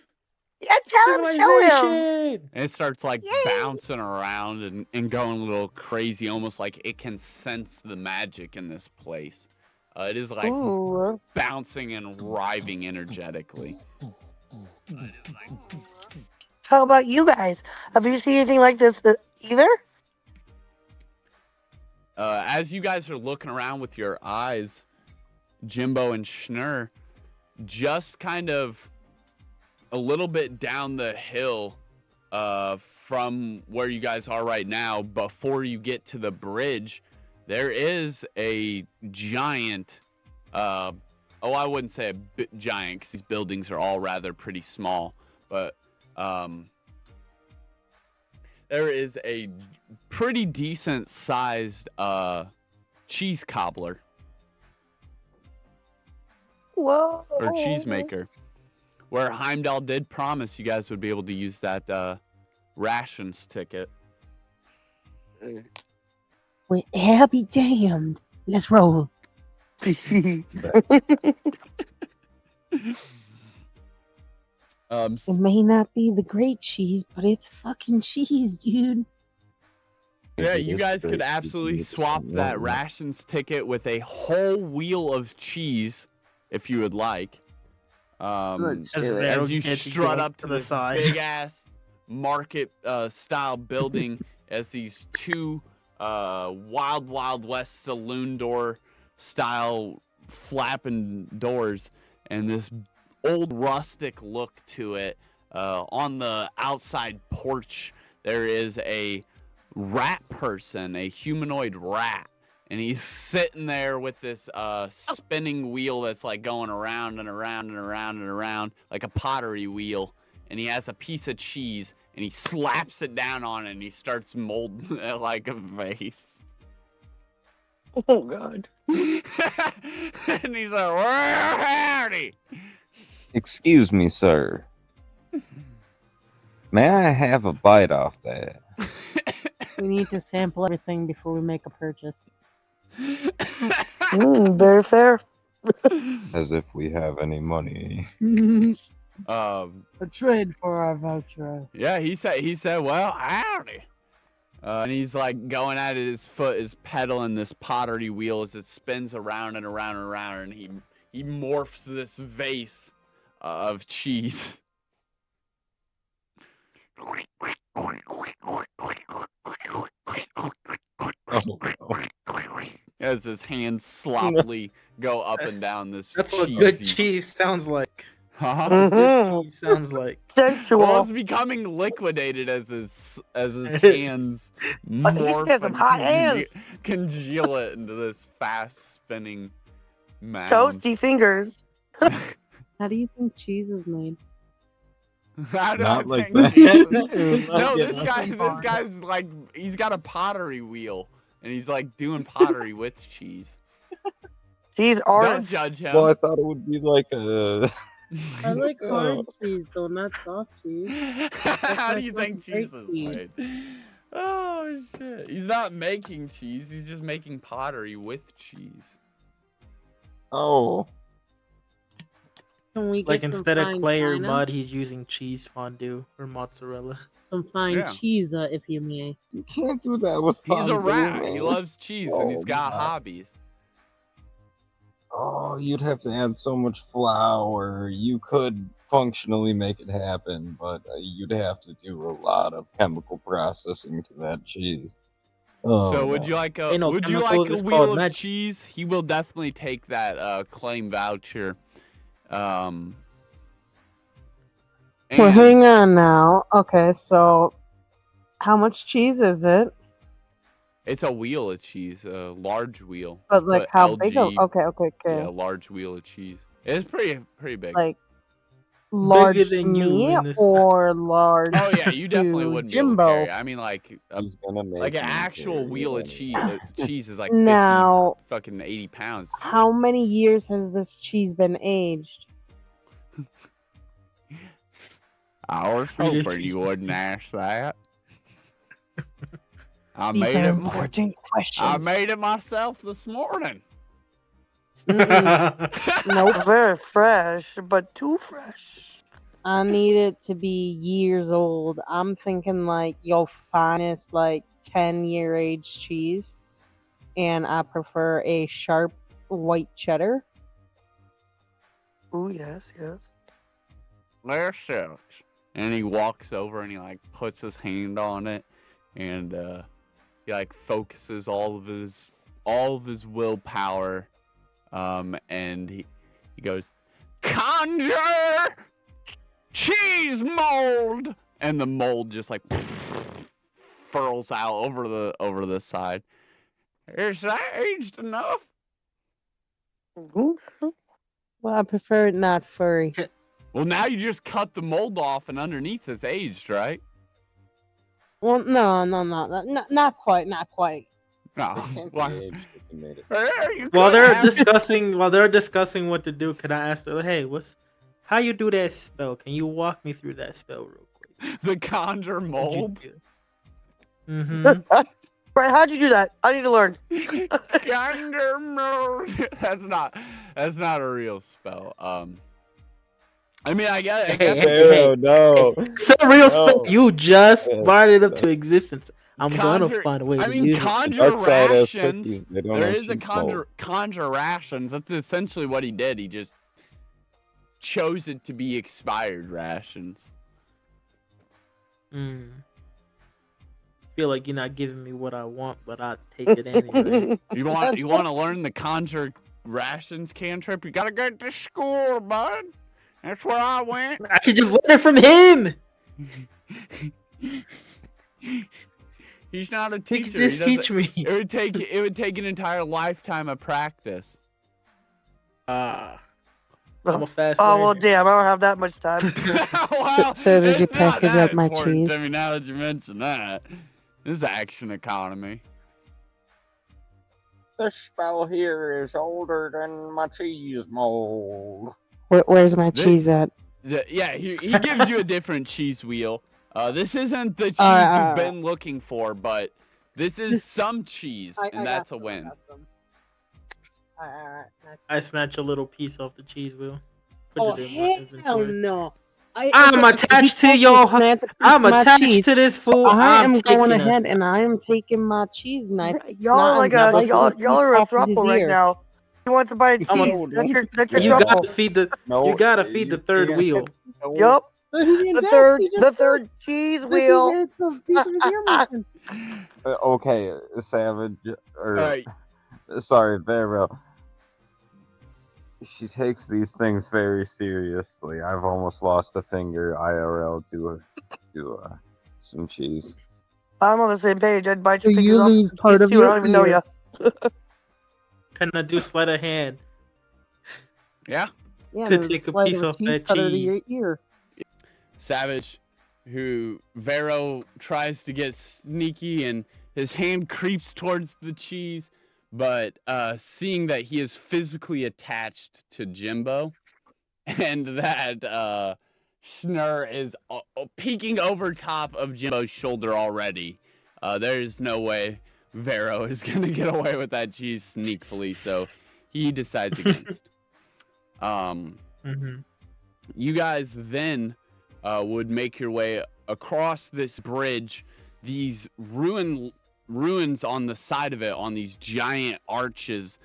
Yeah, tell him, show him. Civilization. And it starts like Yay. bouncing around and going a little crazy, almost like it can sense the magic in this place. It is like Ooh. bouncing and writhing energetically. How about you guys? Have you seen anything like this either? As you guys are looking around with your eyes, Jimbo and Schnurr, just kind of a little bit down the hill from where you guys are right now, before you get to the bridge, there is a giant, I wouldn't say a giant, because these buildings are all rather pretty small, but there is a pretty decent sized cheese cobbler. Whoa. Or cheesemaker, where Heimdall did promise you guys would be able to use that rations ticket. Well, I'll be damned. Let's roll. It may not be the great cheese, but it's fucking cheese, dude. Yeah, you guys could absolutely swap that rations ticket with a whole wheel of cheese, if you would like. As you strut up to this big ass market style building, as these two Wild West saloon door style flapping doors, and this old rustic look to it. On the outside porch, there is a rat person, a humanoid rat, and he's sitting there with this spinning wheel that's like going around and around and around and around, like a pottery wheel, and he has a piece of cheese, and he slaps it down on it, and he starts molding it like a vase. Oh, God. And he's like, well, howdy. Excuse me, sir. May I have a bite off that? We need to sample everything before we make a purchase. Very fair. As if we have any money. A trade for our voucher. Yeah, he said, well, howdy. And he's like going at it, his foot is pedaling this pottery wheel as it spins around and around and around, and he morphs this vase of cheese. As his hands sloppily go up and down this That's cheesy... what good cheese sounds like. Huh? What the Mhm. cheese sounds like. Well, Sensual. it's becoming liquidated as his hands But he morph has some and hot hands. congeal it into this fast spinning mound. Toasty fingers. How do you think cheese is made? How do Not I like think that. Jesus- Not No, yet. this guy's like he's got a pottery wheel and he's like doing pottery with cheese. He's Don't artist. judge him. Well, I thought it would be like a. I like Oh. hard cheese though, not soft cheese. How my do you think fucking cheese is cheese. made? Oh shit! He's not making cheese. He's just making pottery with cheese. Oh. Can we get Like some instead of fine clay or china? mud, he's using cheese fondue or mozzarella. Some fine Yeah. cheese, if you may. You can't do that with He's a fondue, rat. He man. loves cheese and he's Oh, got my. hobbies. Oh, you'd have to add so much flour. You could functionally make it happen, but you'd have to do a lot of chemical processing to that cheese. Oh, So would no. you like a Ain't no would you like chemicals, a it's wheel called of magic. cheese? He will definitely take that claim voucher. Well, And hang on now. Okay, so how much cheese is it? it's a wheel of cheese, a large wheel. But like Put how big? LG, Okay. yeah, large wheel of cheese. It's pretty big. Like large to than you me in this. or large Oh yeah, you definitely to wouldn't be able to Jimbo? carry. I mean, like He's gonna make like an you actual carry wheel it of anyway. cheese is like 50, Now, fucking 80 pounds. how many years has this cheese been aged? I was Yeah, hoping cheese. you wouldn't ask that. I These made are it. important I questions. made it myself this morning. Nope. Very fresh, but too fresh. I need it to be years old. I'm thinking like your finest, like 10-year aged cheese. And I prefer a sharp white cheddar. Ooh, yes. There shucks. And he walks over and he like puts his hand on it, and he like focuses all of his willpower, and he goes, conjure cheese mold, and the mold just like furls out over the side. Is that aged enough? Ooh. Well, I prefer it not furry. Well, now you just cut the mold off, and underneath it's aged, right? Well, no, not quite. No. Yeah, Why? you made it. You While could they're have- discussing what to do, can I ask them, hey, how you do that spell? Can you walk me through that spell real quick? the conjure mold. Mm-hmm. Right, how'd you do that? I need to learn. Conjure mold. That's not a real spell. I mean, I guess. Hey, No. It's a real spell. No. You just Yeah. brought it up to existence. I'm gonna Conjure- find a way I to mean, use it. conjure Dark side has rations. cookies. They don't There have is a cheese mold. conjure rations. That's essentially what he did. He just chose it to be expired rations. Feel like you're not giving me what I want, but I take it anyway. You want to learn the conjure rations cantrip? You gotta get to school, bud. That's where I went. I could just learn it from him. He's not a He teacher. could just He teach me. It would take an entire lifetime of practice. I'm a fast Oh, well, learner. damn, I don't have that much time. Well, So did you it's not package that up my important cheese? to me now that you mention that. This is action economy. This spell here is older than my cheese mold. Where's my This- cheese at? Yeah, he gives you a different cheese wheel. This isn't the cheese Alright. you've been looking for, but this is some cheese, and that's a win. I snatch a little piece off the cheese wheel. Oh, Put it in my hell inventory. no. I'm attached to your. I'm attached to this fool. I I'm am going taking ahead us. and I am taking my cheese knife. Y'all are like Nah, a I'm y'all, fucking y'all are a off of his throuple right ear. now. You want to buy a I'm a- cheese? That's your You throuple. gotta feed the. No, You gotta feed the third can't. wheel. No. Yup, But he didn't the ask, third he just the said third cheese that wheel. It's a piece of his ear missing. Okay, Savage. Or Alright, sorry, very well. She takes these things very seriously. I've almost lost a finger IRL to some cheese. I'm on the same page. I'd bite Do your fingers you off lose with part cheese of too. I your don't even know ear? ya. Can I do sleight of hand Yeah. Yeah, to there's take a slice piece of off cheese that cutter to cheese? your ear. Savage, who Vero tries to get sneaky and his hand creeps towards the cheese, but seeing that he is physically attached to Jimbo and that Schnur is peeking over top of Jimbo's shoulder already, there is no way Vero is going to get away with that cheese sneakily, so he decides against. Mm-hmm. You guys then would make your way across this bridge, these ruins on the side of it, on these giant arches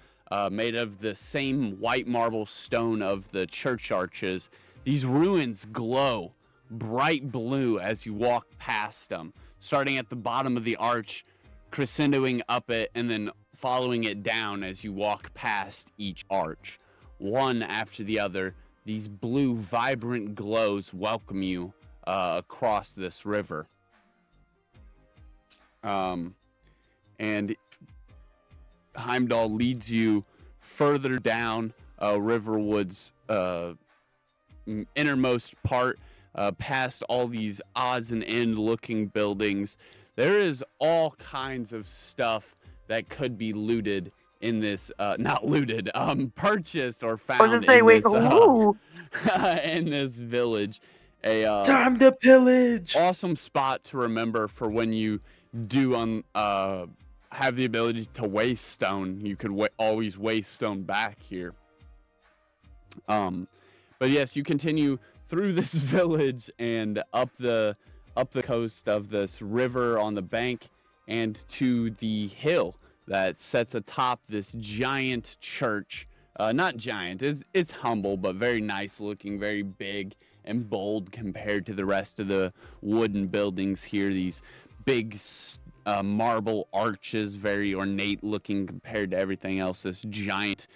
made of the same white marble stone of the church arches. These ruins glow bright blue as you walk past them, starting at the bottom of the arch, crescendoing up it, and then following it down as you walk past each arch. One after the other, these blue, vibrant glows welcome you across this river. And Heimdall leads you further down Riverwood's innermost part, past all these odds and end looking buildings. There is all kinds of stuff that could be looted in this, not looted, purchased or I was found gonna say, in wait, this, ooh. in this village. A Time to pillage. awesome spot to remember for when you do have the ability to waste stone. You could always waste stone back here. But yes, you continue through this village and up the coast of this river on the bank and to the hill that sets atop this giant church. Not giant, it's humble, but very nice looking, very big and bold compared to the rest of the wooden buildings here. These big marble arches, very ornate looking compared to everything else. This giant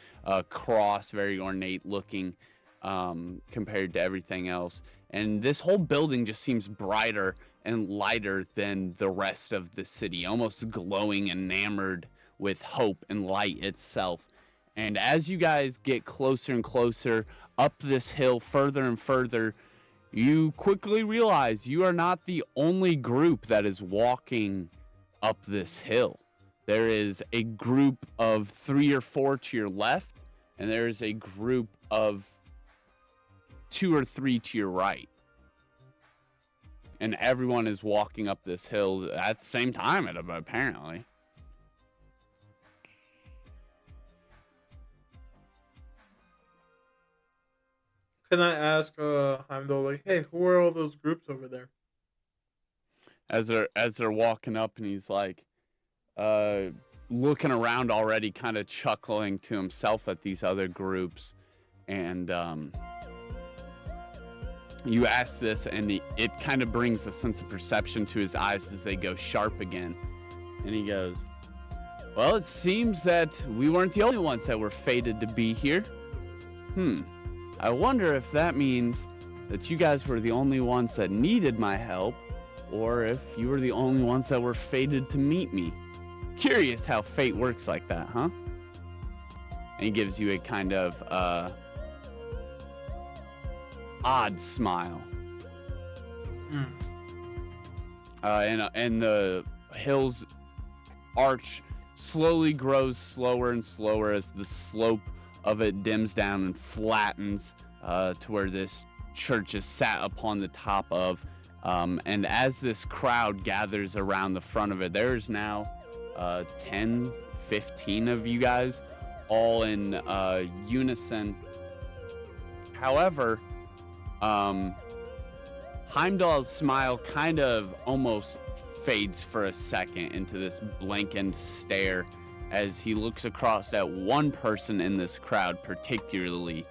cross, very ornate looking compared to everything else. And this whole building just seems brighter and lighter than the rest of the city, almost glowing, enamored with hope and light itself. And as you guys get closer and closer up this hill, further and further, you quickly realize you are not the only group that is walking up this hill. There is a group of 3 or 4 to your left, and there is a group of 2 or 3 to your right. And everyone is walking up this hill at the same time, apparently. Can I ask Heimdall, like, hey, who are all those groups over there? As they're walking up, and he's like looking around already, kind of chuckling to himself at these other groups. And you ask this, and it kind of brings a sense of perception to his eyes as they go sharp again. And he goes, well, it seems that we weren't the only ones that were fated to be here. I wonder if that means that you guys were the only ones that needed my help, or if you were the only ones that were fated to meet me. Curious how fate works like that, huh? And he gives you a kind of odd smile. And the hill's arch slowly grows slower and slower as the slope of it dims down and flattens to where this church is sat upon the top of. And as this crowd gathers around the front of it, there's now 10, 15 of you guys, all in unison. However, Heimdall's smile kind of almost fades for a second into this blankened stare as he looks across at one person in this crowd particularly.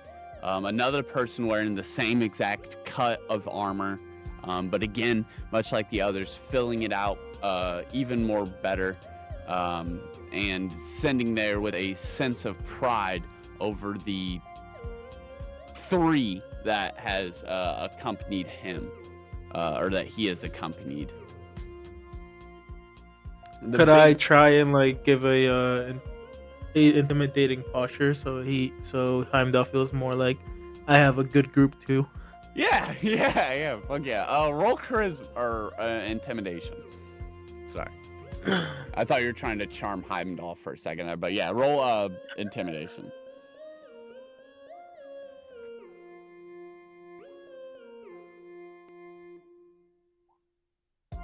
Another person wearing the same exact cut of armor, but again, much like the others, filling it out even more better, and sending there with a sense of pride over the 3 that has accompanied him, or that he has accompanied. Could I try and like give a intimidating posture so Heimdall feels more like I have a good group too? Yeah. Fuck yeah. Roll charisma or intimidation. Sorry. I thought you were trying to charm Heimdall for a second there, but yeah, roll intimidation.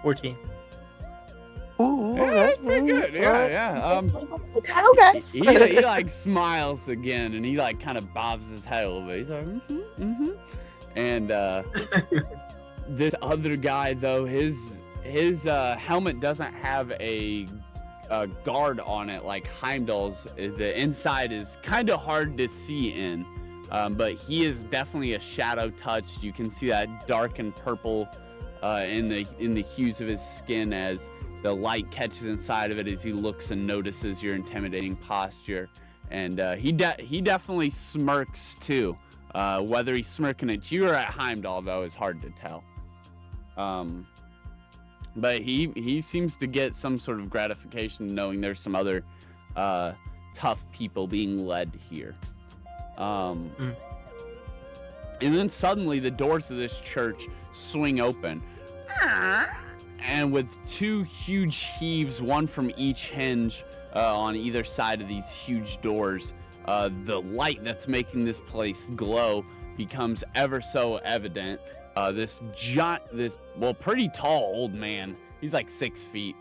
14. Ooh, Yeah, that's pretty good. Yeah. Okay. He like smiles again, and he like kind of bobs his head a little bit. He's like, And this other guy though, his helmet doesn't have a guard on it like Heimdall's. The inside is kind of hard to see in, but he is definitely a shadow touched. You can see that dark and purple in the hues of his skin as the light catches inside of it as he looks and notices your intimidating posture. And he definitely smirks too. Whether he's smirking at you or at Heimdall though is hard to tell. But he seems to get some sort of gratification knowing there's some other tough people being led here. And then suddenly the doors of this church swing open. And with 2 huge heaves, one from each hinge on either side of these huge doors, the light that's making this place glow becomes ever so evident. This pretty tall old man, he's like 6 feet.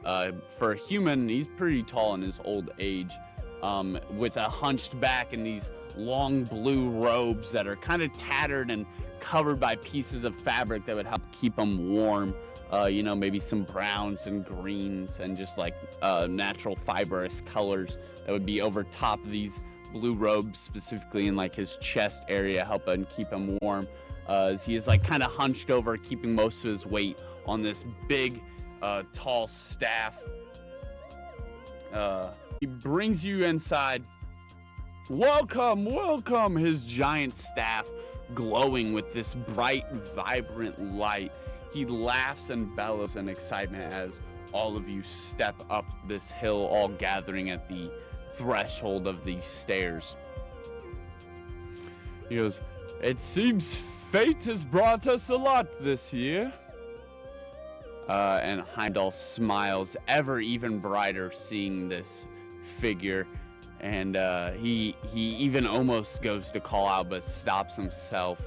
For a human, he's pretty tall in his old age, with a hunched back and these long blue robes that are kind of tattered and covered by pieces of fabric that would help keep him warm. Maybe some browns and greens and just like natural fibrous colors that would be over top of these blue robes, specifically in like his chest area, helping keep him warm. As he is like kind of hunched over, keeping most of his weight on this big, tall staff. He brings you inside. Welcome, his giant staff glowing with this bright, vibrant light. He laughs and bellows in excitement as all of you step up this hill, all gathering at the threshold of these stairs. He goes, "It seems fate has brought us a lot this year." And Heimdall smiles ever even brighter seeing this figure. And he even almost goes to call out, but stops himself,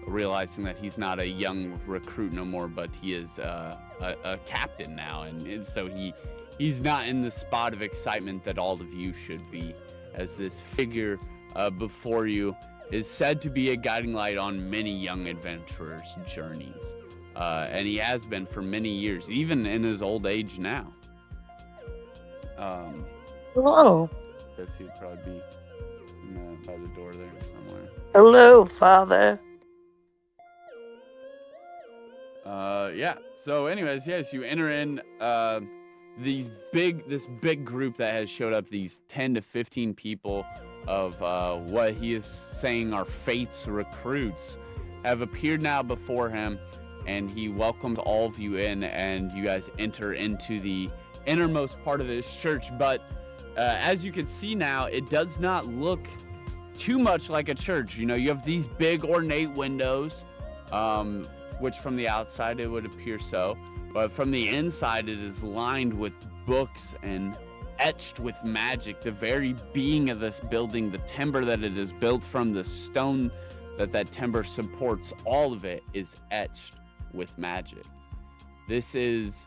realizing that he's not a young recruit no more, but he is a captain now. And so he's not in the spot of excitement that all of you should be, as this figure before you is said to be a guiding light on many young adventurers' journeys. And he has been for many years, even in his old age now. Hello. Guess he'd probably be by the door there somewhere. Hello, Father. Yeah. So anyways, yes, you enter in this big group that has showed up, these 10 to 15 people of what he is saying are Fate's recruits have appeared now before him, and he welcomes all of you in, and you guys enter into the innermost part of this church. But as you can see now, it does not look too much like a church. You have these big ornate windows, which from the outside it would appear so, but from the inside it is lined with books and etched with magic. The very being of this building, the timber that it is built from, the stone that timber supports, all of it is etched with magic. This is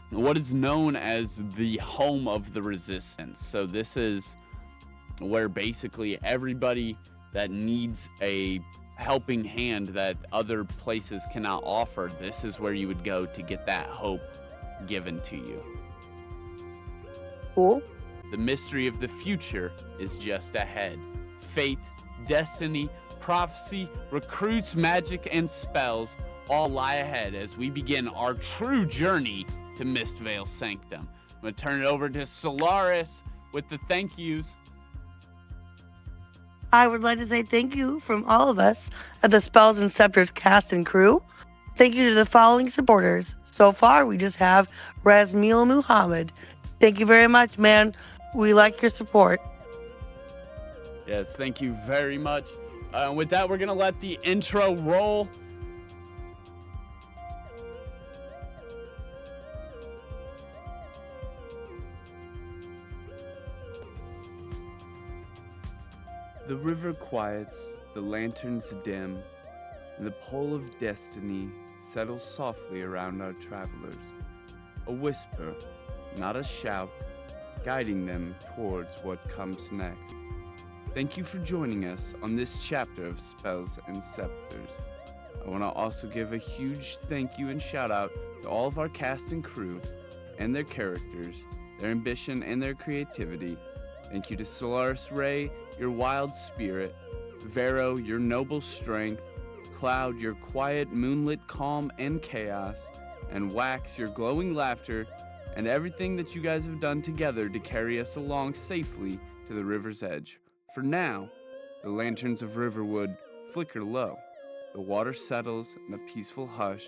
what is known as the home of the resistance. So this is where basically everybody that needs a helping hand that other places cannot offer, this is where you would go to get that hope given to you. Cool. The mystery of the future is just ahead. Fate, destiny, prophecy, recruits, magic, and spells all lie ahead as we begin our true journey to Mistvale Sanctum. I'm going to turn it over to Solaris with the thank yous. I would like to say thank you from all of us at the Spells and Scepters cast and crew. Thank you to the following supporters. So far, we just have Razmil Muhammad. Thank you very much, man. We like your support. Yes, thank you very much. With that, we're going to let the intro roll. The river quiets, the lanterns dim, and the pole of destiny settles softly around our travelers. A whisper, not a shout, guiding them towards what comes next. Thank you for joining us on this chapter of Spells and Scepters. I want to also give a huge thank you and shout out to all of our cast and crew and their characters, their ambition and their creativity. Thank you to Solaris Ray, your wild spirit, Vero, your noble strength, Cloud, your quiet, moonlit calm and chaos, and Wax, your glowing laughter, and everything that you guys have done together to carry us along safely to the river's edge. For now, the lanterns of Riverwood flicker low, the water settles in a peaceful hush,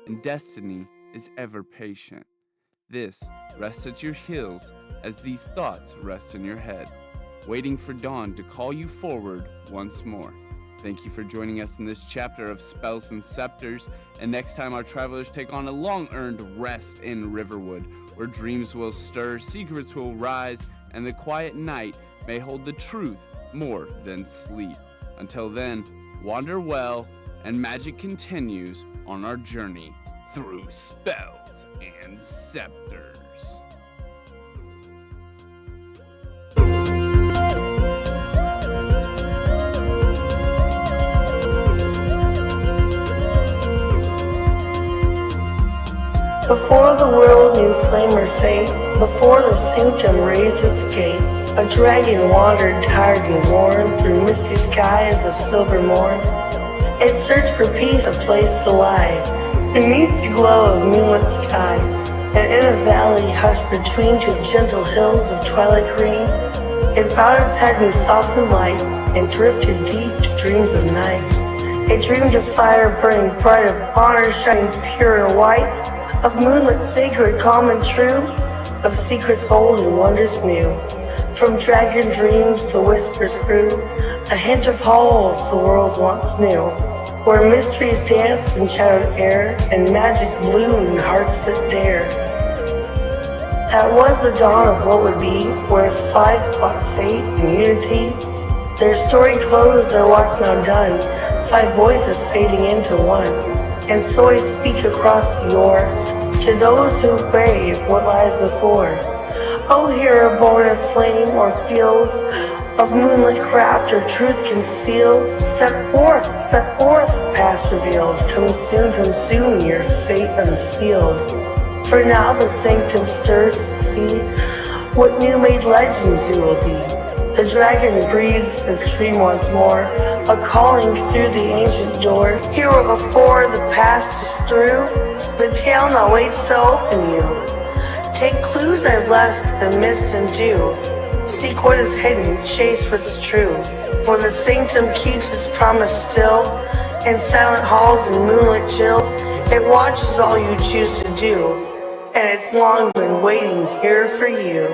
and destiny is ever patient. This rests at your heels as these thoughts rest in your head, waiting for dawn to call you forward once more. Thank you for joining us in this chapter of Spells and Scepters, and next time our travelers take on a long-earned rest in Riverwood, where dreams will stir, secrets will rise, and the quiet night may hold the truth more than sleep. Until then, wander well, and magic continues on our journey through Spells and Scepters. Before the world knew flame or fate, before the sanctum raised its gate, a dragon wandered tired and worn through misty skies of silver morn. It searched for peace, a place to lie, beneath the glow of moonlit sky, and in a valley hushed between two gentle hills of twilight green, it bowed its head in softened light and drifted deep to dreams of night. It dreamed of fire burning bright, of honor shining pure and white, of moonlit sacred, calm and true, of secrets old and wonders new. From dragon dreams the whispers grew, a hint of halls the world once knew, where mysteries danced in shadowed air, and magic bloomed in hearts that dare. That was the dawn of what would be, where five fought fate and unity. Their story closed, their watch now done, five voices fading into one. And so I speak across the yore, to those who brave what lies before. Oh, hero born of flame or field, of moonlit craft or truth concealed, step forth, past revealed. Come soon, your fate unsealed. For now the sanctum stirs to see what new-made legends you will be. The dragon breathes the dream once more, a calling through the ancient door. Hero before the past is through, the tale now waits to open you. Take clues I've left and missed and do. Seek what is hidden, chase what's true. For the sanctum keeps its promise still. In silent halls and moonlit chill, it watches all you choose to do. And it's long been waiting here for you.